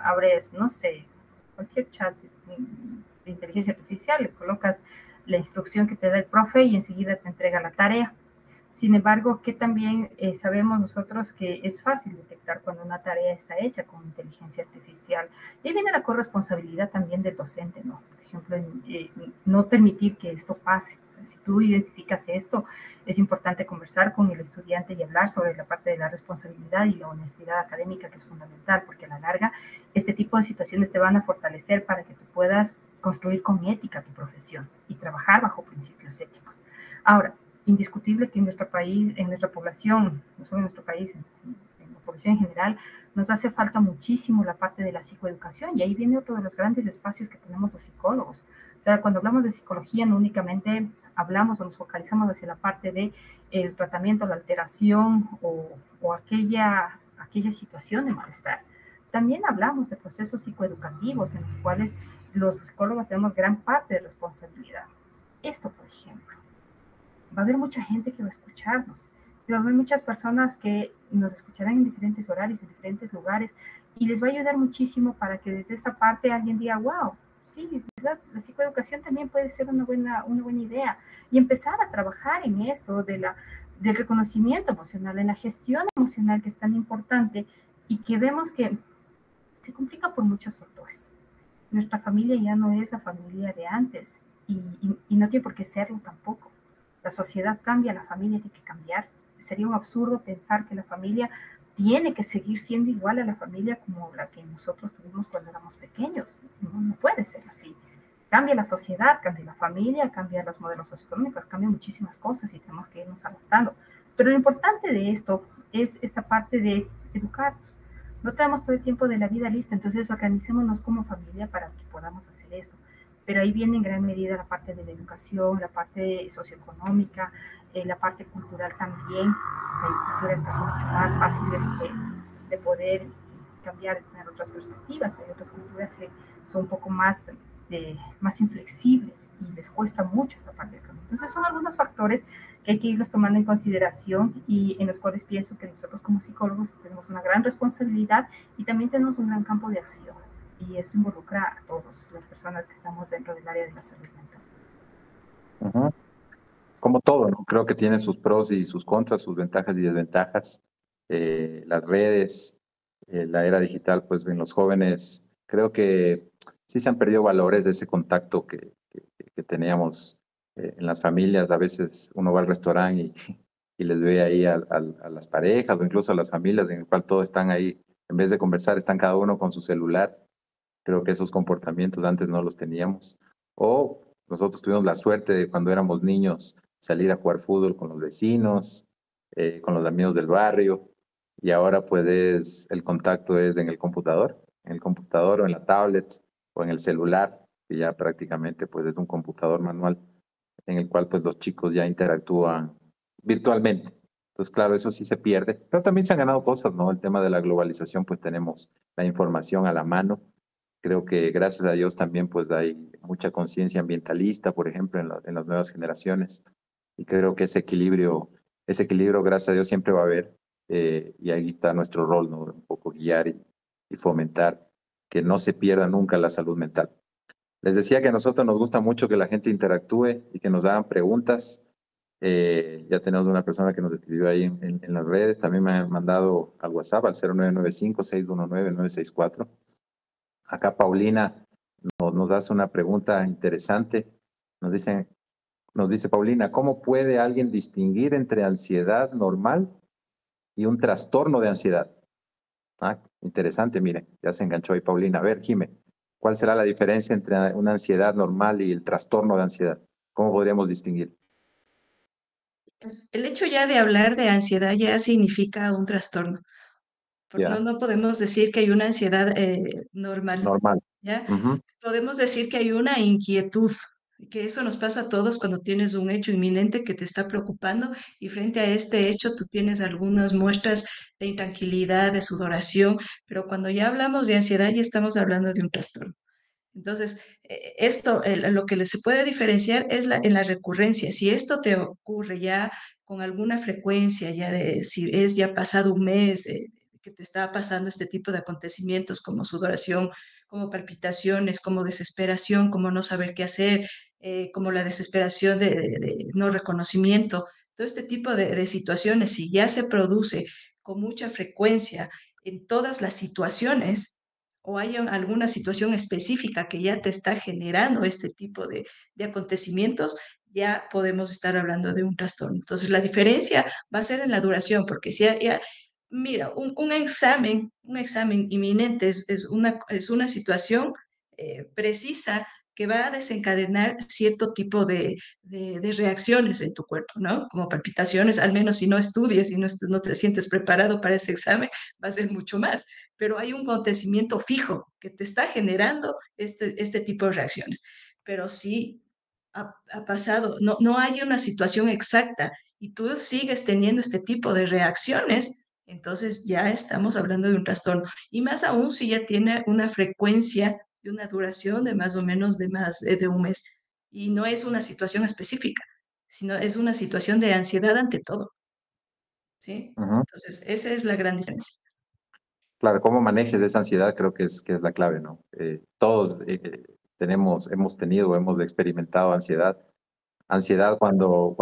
abres, no sé, cualquier chat de inteligencia artificial, le colocas la instrucción que te da el profe y enseguida te entrega la tarea. Sin embargo, que también sabemos nosotros que es fácil detectar cuando una tarea está hecha con inteligencia artificial. Y ahí viene la corresponsabilidad también del docente, ¿no? Por ejemplo, no permitir que esto pase. O sea, si tú identificas esto, es importante conversar con el estudiante y hablar sobre la parte de la responsabilidad y la honestidad académica, que es fundamental, porque a la larga este tipo de situaciones te van a fortalecer para que tú puedas construir con ética tu profesión y trabajar bajo principios éticos. Ahora, indiscutible que en nuestro país, en nuestra población, no solo en nuestro país, en la población en general, nos hace falta muchísimo la parte de la psicoeducación y ahí viene otro de los grandes espacios que tenemos los psicólogos. O sea, cuando hablamos de psicología no únicamente hablamos o nos focalizamos hacia la parte de el tratamiento, la alteración o aquella situación de malestar. También hablamos de procesos psicoeducativos en los cuales los psicólogos tenemos gran parte de responsabilidad. Esto, por ejemplo, va a haber mucha gente que va a escucharnos. Y va a haber muchas personas que nos escucharán en diferentes horarios, en diferentes lugares, y les va a ayudar muchísimo para que desde esta parte alguien diga, wow, sí, ¿verdad? La psicoeducación también puede ser una buena idea. Y empezar a trabajar en esto del reconocimiento emocional, en la gestión emocional que es tan importante y que vemos que se complica por muchos factores. Nuestra familia ya no es la familia de antes y no tiene por qué serlo tampoco. La sociedad cambia, la familia tiene que cambiar. Sería un absurdo pensar que la familia tiene que seguir siendo igual a la familia como la que nosotros tuvimos cuando éramos pequeños. No puede ser así. Cambia la sociedad, cambia la familia, cambia los modelos socioeconómicos, cambian muchísimas cosas y tenemos que irnos adaptando. Pero lo importante de esto es esta parte de educarnos. No tenemos todo el tiempo de la vida lista, entonces organicémonos como familia para que podamos hacer esto. Pero ahí viene en gran medida la parte de la educación, la parte socioeconómica, la parte cultural también. Hay culturas que son mucho más fáciles de poder cambiar, de tener otras perspectivas. Hay otras culturas que son un poco más inflexibles y les cuesta mucho esta parte del cambio. Entonces son algunos factores que hay que irlos tomando en consideración y en los cuales pienso que nosotros como psicólogos tenemos una gran responsabilidad y también tenemos un gran campo de acción. Y esto involucra a todas las personas que estamos dentro del área de la salud mental. Ujú. Como todo, ¿no? Creo que tiene sus pros y sus contras, sus ventajas y desventajas. Las redes, la era digital, pues en los jóvenes, creo que sí se han perdido valores de ese contacto que teníamos en las familias. A veces uno va al restaurante y les ve ahí a las parejas o incluso a las familias en el cual todos están ahí, en vez de conversar, están cada uno con su celular. Creo que esos comportamientos antes no los teníamos. O nosotros tuvimos la suerte de cuando éramos niños salir a jugar fútbol con los vecinos, con los amigos del barrio. Y ahora pues el contacto es en el computador o en la tablet o en el celular, que ya prácticamente pues es un computador manual en el cual pues los chicos ya interactúan virtualmente. Entonces, claro, eso sí se pierde, pero también se han ganado cosas, ¿no? El tema de la globalización, pues tenemos la información a la mano. Creo que gracias a Dios también pues hay mucha conciencia ambientalista, por ejemplo, en las nuevas generaciones. Y creo que ese equilibrio, gracias a Dios, siempre va a haber. Y ahí está nuestro rol, ¿no? Un poco guiar y fomentar que no se pierda nunca la salud mental. Les decía que a nosotros nos gusta mucho que la gente interactúe y que nos hagan preguntas. Ya tenemos una persona que nos escribió ahí en las redes. También me han mandado al WhatsApp al 0995-619-964. Acá Paulina nos hace una pregunta interesante. Nos dice Paulina, ¿cómo puede alguien distinguir entre ansiedad normal y un trastorno de ansiedad? Ah, interesante, miren, ya se enganchó ahí Paulina. A ver, Jime, ¿cuál será la diferencia entre una ansiedad normal y el trastorno de ansiedad? ¿Cómo podríamos distinguir? Pues, el hecho ya de hablar de ansiedad ya significa un trastorno. No, Ya, no podemos decir que hay una ansiedad normal, normal. ¿ya? Ujú. Podemos decir que hay una inquietud, que eso nos pasa a todos cuando tienes un hecho inminente que te está preocupando y frente a este hecho tú tienes algunas muestras de intranquilidad, de sudoración, pero cuando ya hablamos de ansiedad ya estamos hablando de un trastorno. Entonces, lo que se puede diferenciar es en la recurrencia. Si esto te ocurre ya con alguna frecuencia, si es ya pasado un mes que te está pasando este tipo de acontecimientos como sudoración, como palpitaciones, como desesperación, como no saber qué hacer, como la desesperación de no reconocimiento, todo este tipo de situaciones, si ya se produce con mucha frecuencia en todas las situaciones, o hay alguna situación específica que ya te está generando este tipo de acontecimientos, ya podemos estar hablando de un trastorno. Entonces, la diferencia va a ser en la duración, porque si mira, un examen inminente es una situación precisa que va a desencadenar cierto tipo de reacciones en tu cuerpo, ¿no? Como palpitaciones, al menos si no estudias y no te sientes preparado para ese examen, va a ser mucho más, pero hay un acontecimiento fijo que te está generando este tipo de reacciones. Pero si ha pasado, no hay una situación exacta y tú sigues teniendo este tipo de reacciones, entonces ya estamos hablando de un trastorno. Y más aún si ya tiene una frecuencia y una duración de más o menos de más de un mes. Y no es una situación específica, sino es una situación de ansiedad ante todo, ¿sí? Ujú. Entonces, esa es la gran diferencia. Claro, cómo manejes esa ansiedad creo que es la clave, ¿no? Todos hemos tenido o hemos experimentado ansiedad. Ansiedad cuando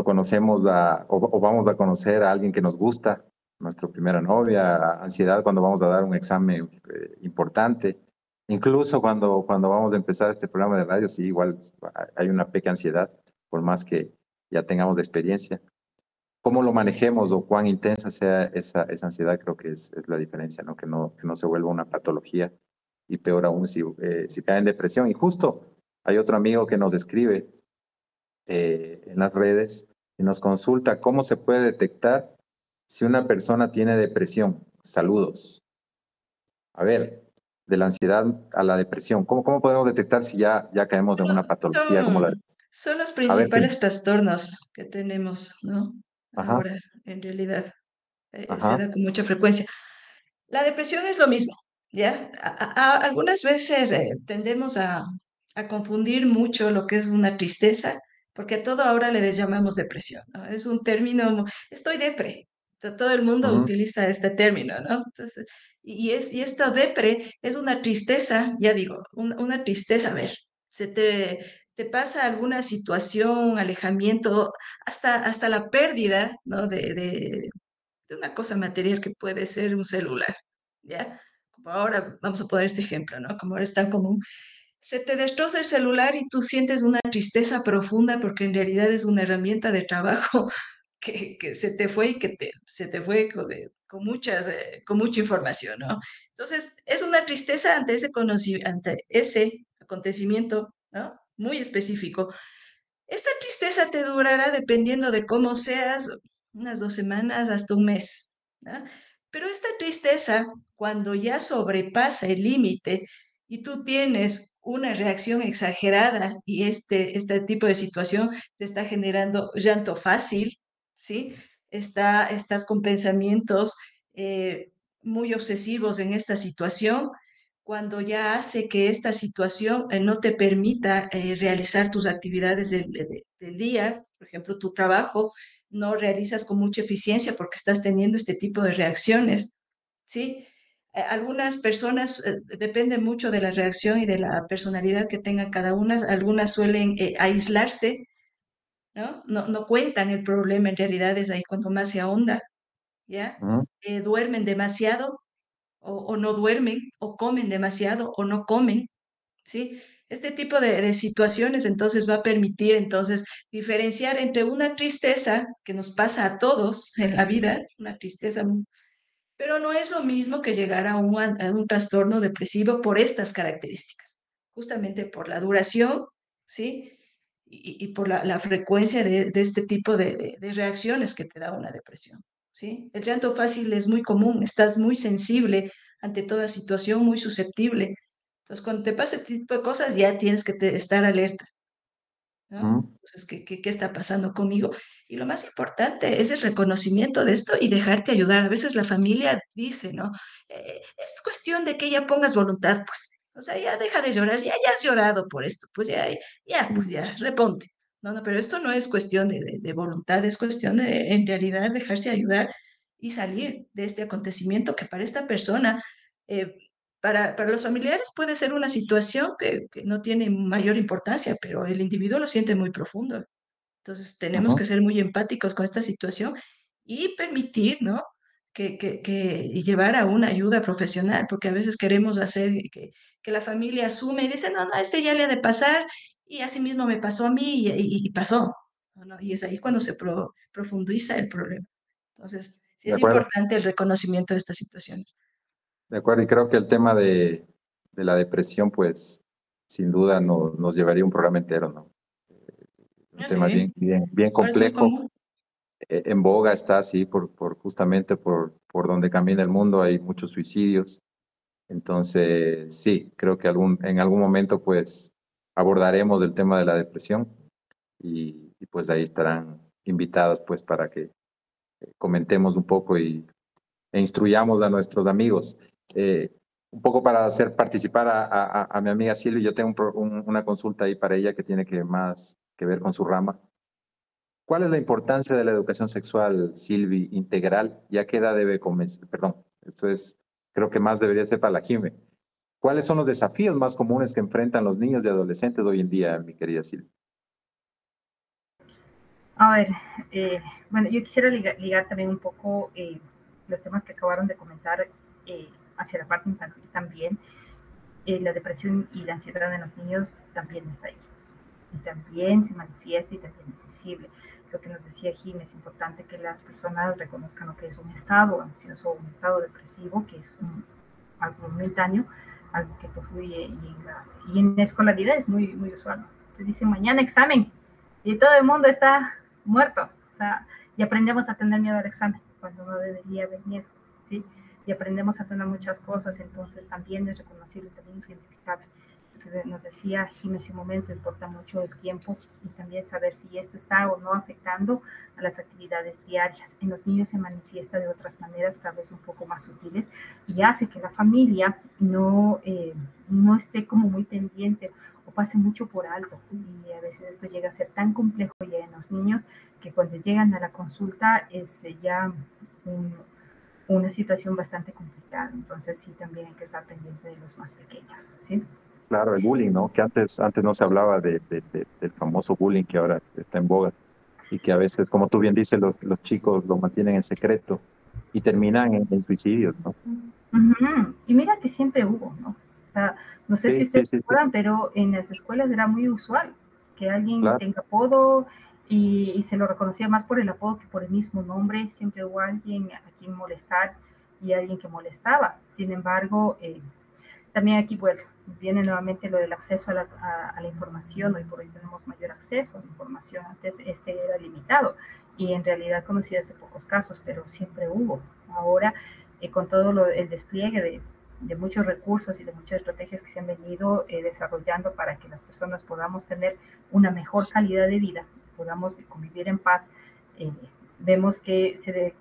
conocemos o vamos a conocer a alguien que nos gusta, nuestra primera novia, ansiedad cuando vamos a dar un examen importante, incluso cuando vamos a empezar este programa de radio, sí, igual hay una pequeña ansiedad, por más que ya tengamos experiencia. Cómo lo manejemos o cuán intensa sea esa ansiedad, creo que es la diferencia, ¿no? Que no se vuelva una patología y peor aún si cae en depresión. Y justo hay otro amigo que nos escribe en las redes y nos consulta cómo se puede detectar si una persona tiene depresión. Saludos. A ver, de la ansiedad a la depresión, ¿cómo podemos detectar si ya caemos en Bueno, una patología como la depresión? son los A ver, principales trastornos que tenemos, ¿no? ajá, Ahora, en realidad, se ajá, da con mucha frecuencia. La depresión es lo mismo, ¿ya? Algunas veces tendemos a confundir mucho lo que es una tristeza, porque a todo ahora le llamamos depresión, ¿no? Es un término, estoy depre. Todo el mundo ujú, utiliza este término, ¿no? Entonces, y esta depre es una tristeza, ya digo, una tristeza, a ver, te pasa alguna situación, alejamiento, hasta la pérdida, ¿no? De una cosa material que puede ser un celular, ¿ya? Como ahora vamos a poner este ejemplo, ¿no? Como ahora es tan común. Se te destroza el celular y tú sientes una tristeza profunda porque en realidad es una herramienta de trabajo que se te fue y se te fue con mucha información, ¿no? Entonces, es una tristeza ante ese acontecimiento, ¿no? Muy específico. Esta tristeza te durará dependiendo de cómo seas, unas 2 semanas hasta un mes, ¿no? Pero esta tristeza, cuando ya sobrepasa el límite y tú tienes una reacción exagerada y este tipo de situación te está generando llanto fácil, ¿sí? Estás con pensamientos muy obsesivos en esta situación. cuando ya hace que esta situación no te permita realizar tus actividades del día, por ejemplo, tu trabajo, no realizas con mucha eficiencia porque estás teniendo este tipo de reacciones, ¿sí? Algunas personas, depende mucho de la reacción y de la personalidad que tenga cada una, algunas suelen aislarse, ¿no? No cuentan el problema, en realidad es ahí cuando más se ahonda, ¿ya? Ujú, Duermen demasiado o no duermen, o comen demasiado o no comen, ¿sí? Este tipo de situaciones entonces va a permitir entonces diferenciar entre una tristeza que nos pasa a todos en la vida, una tristeza, pero no es lo mismo que llegar a un trastorno depresivo por estas características, justamente por la duración, ¿sí? Y por la frecuencia de este tipo de reacciones que te da una depresión, ¿sí? El llanto fácil es muy común, estás muy sensible ante toda situación, muy susceptible. Entonces, cuando te pasa este tipo de cosas, ya tienes que estar alerta, ¿no? ujú, Entonces, ¿qué está pasando conmigo? Y lo más importante es el reconocimiento de esto y dejarte ayudar. A veces la familia dice, ¿no? Es cuestión de que ya pongas voluntad, pues. O sea, ya deja de llorar, ya has llorado por esto, pues pues ya, reponte. No, pero esto no es cuestión de voluntad, es cuestión de, en realidad, dejarse ayudar y salir de este acontecimiento que para esta persona eh, para los familiares puede ser una situación que no tiene mayor importancia, pero el individuo lo siente muy profundo. Entonces tenemos ujú. que ser muy empáticos con esta situación y permitir, ¿no? Y llevar a una ayuda profesional, porque a veces queremos hacer que la familia asume y dice, no, este ya le ha de pasar y así mismo me pasó a mí y pasó. ¿No? Y es ahí cuando se profundiza el problema. Entonces, sí De es acuerdo, importante el reconocimiento de estas situaciones. de acuerdo. Y creo que el tema de la depresión, pues, sin duda nos llevaría un programa entero, ¿no? Un Ah, tema sí, bien ahora es muy complejo. común. En boga está así justamente por donde camina el mundo, hay muchos suicidios. Entonces, sí, creo que en algún momento, pues, abordaremos el tema de la depresión pues ahí estarán invitadas, pues, para que comentemos un poco e instruyamos a nuestros amigos. Un poco para hacer participar a mi amiga Silvia, yo tengo una consulta ahí para ella que tiene más que ver con su rama. ¿Cuál es la importancia de la educación sexual, Silvi, integral? ¿Y a qué edad debe comenzar? Perdón, esto es, creo que más debería ser para la Jime. ¿Cuáles son los desafíos más comunes que enfrentan los niños y adolescentes hoy en día, mi querida Silvi? A ver, bueno, yo quisiera ligar también un poco los temas que acabaron de comentar hacia la parte infantil también. La depresión y la ansiedad en los niños también está ahí. Y también se manifiesta y también es visible. Lo que nos decía Jim, es importante que las personas reconozcan lo que es un estado ansioso o un estado depresivo, que es algo momentáneo, algo que confluye y en la escolaridad es muy, muy usual. Te dicen mañana examen y todo el mundo está muerto. O sea, y aprendemos a tener miedo al examen cuando no debería haber miedo, ¿sí? Y aprendemos a tener muchas cosas, entonces también es reconocible, también es identificable. Nos decía Jiménez hace un momento, importa mucho el tiempo y también saber si esto está o no afectando a las actividades diarias. En los niños se manifiesta de otras maneras, tal vez un poco más sutiles, y hace que la familia no esté como muy pendiente o pase mucho por alto. Y a veces esto llega a ser tan complejo ya en los niños que cuando llegan a la consulta es ya una situación bastante complicada. Entonces sí, también hay que estar pendiente de los más pequeños, ¿sí? Claro, el bullying, ¿no? Que antes no se hablaba del famoso bullying que ahora está en boga y que a veces, como tú bien dices, los chicos lo mantienen en secreto y terminan en suicidios, ¿no? Uh-huh. Y mira que siempre hubo, ¿no? O sea, no sé si Sí, sí, ustedes sí, sí, recuerdan, pero en las escuelas era muy usual que alguien claro. tenga apodo y se lo reconocía más por el apodo que por el mismo nombre. Siempre hubo alguien a quien molestar y alguien que molestaba. Sin embargo, también aquí pues viene nuevamente lo del acceso a la información. Hoy por hoy tenemos mayor acceso a la información. Antes era limitado y en realidad conocí hace pocos casos, pero siempre hubo. Ahora, con todo el despliegue de muchos recursos y de muchas estrategias que se han venido desarrollando para que las personas podamos tener una mejor calidad de vida, podamos convivir en paz, vemos que se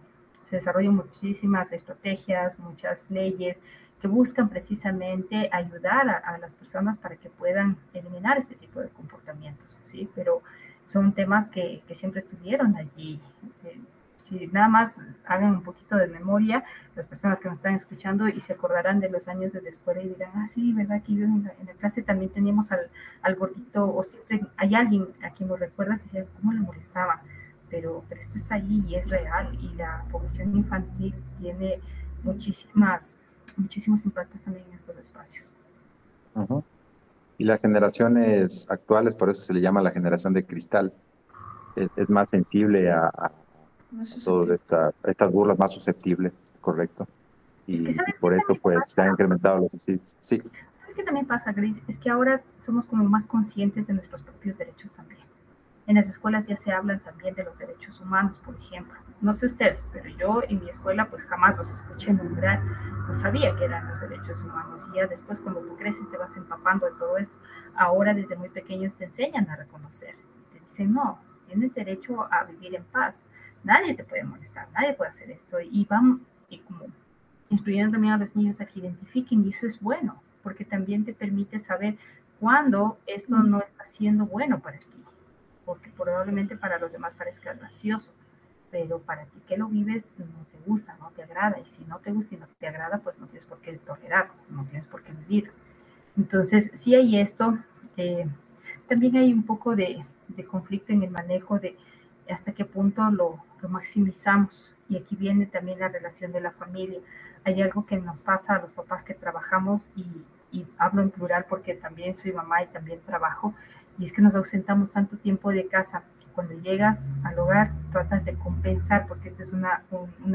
desarrollan muchísimas estrategias, muchas leyes que buscan precisamente ayudar a las personas para que puedan eliminar este tipo de comportamientos, ¿sí? Pero son temas que siempre estuvieron allí. Si nada más hagan un poquito de memoria, las personas que nos están escuchando y se acordarán de los años de la escuela y dirán, ah, sí, ¿verdad? Que yo en la clase también teníamos al gordito, o siempre hay alguien a quien lo recuerdas y dice, ¿cómo le molestaba? Pero esto está ahí y es real, y la población infantil tiene muchísimos impactos también en estos espacios. Ujú. Y las generaciones actuales, por eso se le llama la generación de cristal, es más sensible a No es todas susceptible. estas burlas, más susceptibles, correcto. Es que, Y ¿sabes qué por eso también pues se han pasa? incrementado los suicidios. Sí, ¿Sabes qué también pasa, Gris? Es que ahora somos como más conscientes de nuestros propios derechos también. En las escuelas ya se hablan también de los derechos humanos, por ejemplo. No sé ustedes, pero yo en mi escuela pues jamás los escuché nombrar, no sabía que eran los derechos humanos. Y ya después cuando tú creces te vas empapando de todo esto. Ahora desde muy pequeños te enseñan a reconocer. Te dicen, no, tienes derecho a vivir en paz. Nadie te puede molestar, nadie puede hacer esto. Y van y como instruyendo también a los niños a que identifiquen, y eso es bueno, porque también te permite saber cuándo esto no está siendo bueno para ti, porque probablemente para los demás parezca gracioso, pero para ti que lo vives no te gusta, no te agrada, y si no te gusta y no te agrada, pues no tienes por qué tolerarlo, no tienes por qué medirlo. Entonces, sí hay esto, también hay un poco de conflicto en el manejo de hasta qué punto lo maximizamos, y aquí viene también la relación de la familia. Hay algo que nos pasa a los papás que trabajamos, y hablo en plural porque también soy mamá y también trabajo, y es que nos ausentamos tanto tiempo de casa. Cuando llegas al hogar tratas de compensar, porque esto es una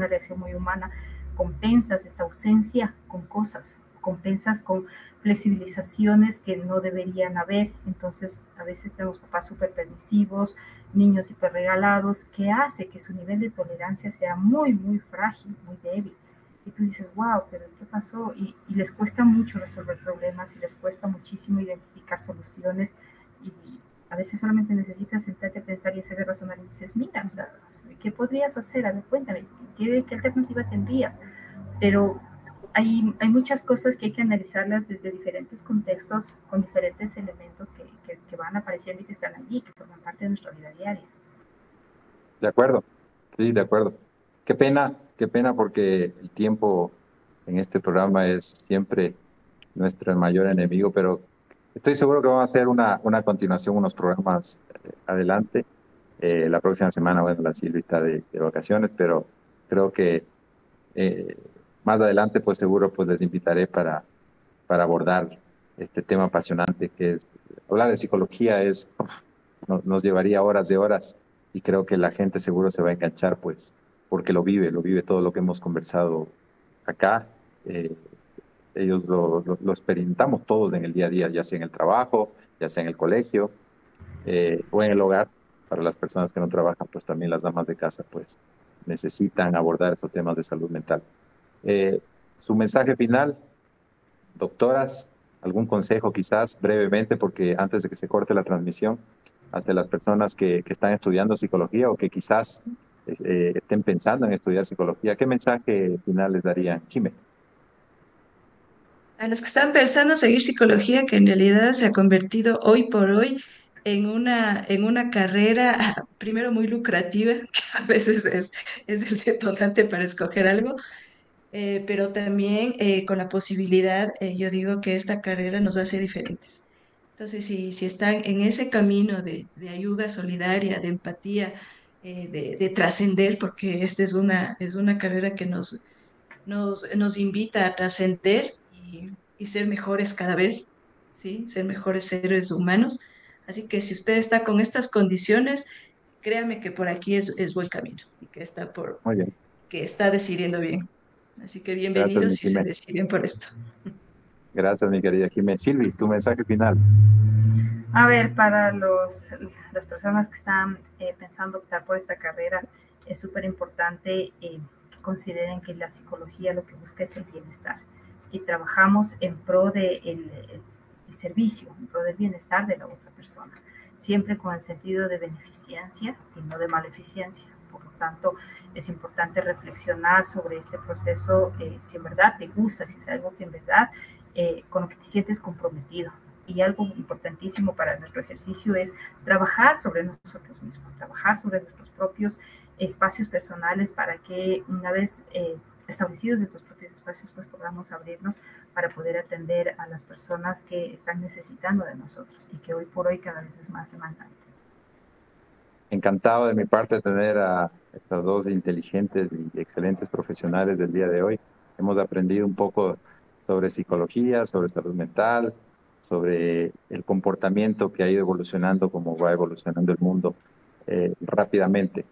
reacción muy humana, compensas esta ausencia con cosas, compensas con flexibilizaciones que no deberían haber. Entonces a veces tenemos papás súper permisivos, niños hiperregalados, que hace que su nivel de tolerancia sea muy, muy frágil, muy débil. Y tú dices, wow, pero ¿qué pasó? Y les cuesta mucho resolver problemas, y les cuesta muchísimo identificar soluciones, y a veces solamente necesitas sentarte a pensar y hacerle razonar, y dices, mira, o sea, ¿qué podrías hacer? A ver, cuéntame, ¿qué alternativa tendrías? Pero hay muchas cosas que hay que analizarlas desde diferentes contextos, con diferentes elementos que van apareciendo y que están allí, que forman parte de nuestra vida diaria. de acuerdo. Sí, de acuerdo. Qué pena porque el tiempo en este programa es siempre nuestro mayor enemigo, pero estoy seguro que vamos a hacer una continuación, unos programas adelante. La próxima semana, bueno, la Silvia está de vacaciones, pero creo que eh, más adelante, pues seguro, pues les invitaré para abordar este tema apasionante que es, hablar de psicología nos llevaría horas de horas, y creo que la gente seguro se va a enganchar, pues, porque lo vive todo lo que hemos conversado acá. Eh, Ellos lo experimentamos todos en el día a día, ya sea en el trabajo, ya sea en el colegio, o en el hogar. Para las personas que no trabajan, pues también las damas de casa, pues necesitan abordar esos temas de salud mental. Eh, Su mensaje final, doctoras, algún consejo quizás brevemente, porque antes de que se corte la transmisión, hacia las personas que están estudiando psicología o que quizás estén pensando en estudiar psicología, ¿qué mensaje final les darían? Jimé. A los que están pensando seguir psicología, que en realidad se ha convertido hoy por hoy en una carrera, primero muy lucrativa, que a veces es el detonante para escoger algo, pero también con la posibilidad, yo digo que esta carrera nos hace diferentes. Entonces, si están en ese camino de ayuda solidaria, de empatía, de trascender, porque esta es una carrera que nos invita a trascender y ser mejores cada vez, ¿sí? Ser mejores seres humanos. Así que si usted está con estas condiciones, créame que por aquí es buen camino y Muy bien. que está decidiendo bien. Así que Gracias, mi bienvenidos si se Jimé. deciden por esto. Gracias, mi querida Jimé. Silvi, tu mensaje final. A ver, para las personas que están pensando optar por esta carrera, es súper importante que consideren que la psicología lo que busca es el bienestar, y trabajamos en pro del servicio, en pro del bienestar de la otra persona, siempre con el sentido de beneficencia y no de maleficencia, Por lo tanto, es importante reflexionar sobre este proceso, si en verdad te gusta, si es algo que en verdad con lo que te sientes comprometido. Y algo importantísimo para nuestro ejercicio es trabajar sobre nosotros mismos, trabajar sobre nuestros propios espacios personales para que una vez establecidos estos propios espacios, pues podamos abrirnos para poder atender a las personas que están necesitando de nosotros y que hoy por hoy cada vez es más demandante. Encantado de mi parte de tener a estas dos inteligentes y excelentes profesionales del día de hoy. Hemos aprendido un poco sobre psicología, sobre salud mental, sobre el comportamiento que ha ido evolucionando, como va evolucionando el mundo rápidamente.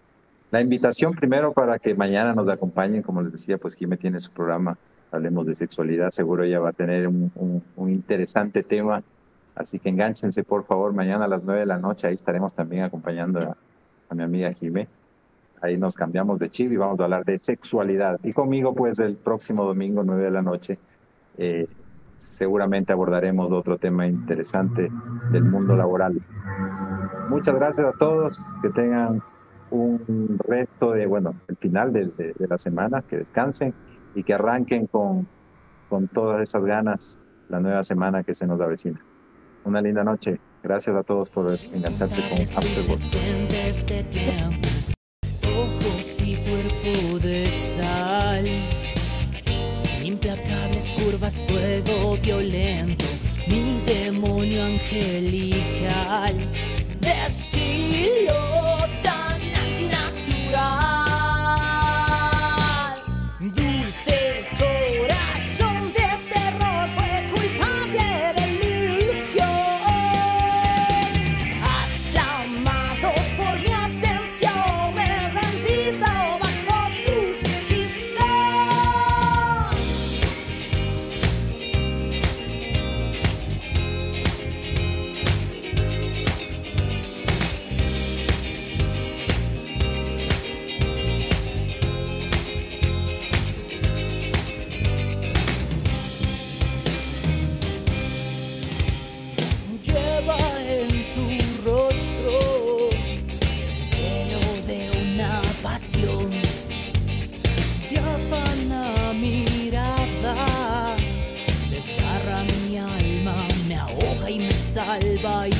La invitación primero para que mañana nos acompañen, como les decía, pues Jimé tiene su programa, hablemos de sexualidad, seguro ella va a tener un interesante tema, así que enganchense por favor, mañana a las 9 de la noche, ahí estaremos también acompañando a mi amiga Jimé. Ahí nos cambiamos de chip y vamos a hablar de sexualidad. Y conmigo, pues, el próximo domingo, 9 de la noche, seguramente abordaremos otro tema interesante del mundo laboral. Muchas gracias a todos, que tengan un resto de, bueno, el final de la semana, que descansen y que arranquen con todas esas ganas la nueva semana que se nos avecina. Una linda noche. Gracias a todos por engancharse con Afterwork. Ojos y cuerpo de sal, implacables curvas, fuego violento, mi demonio angelical, de estilo tan antinatural, dulce corazón de terror, fue culpable de mi ilusión, hasta amado por mi atención, me he rendido bajo tus hechizos. Lleva en su rostro el velo de una pasión, diáfana mirada, desgarra mi alma, me ahoga y me salva y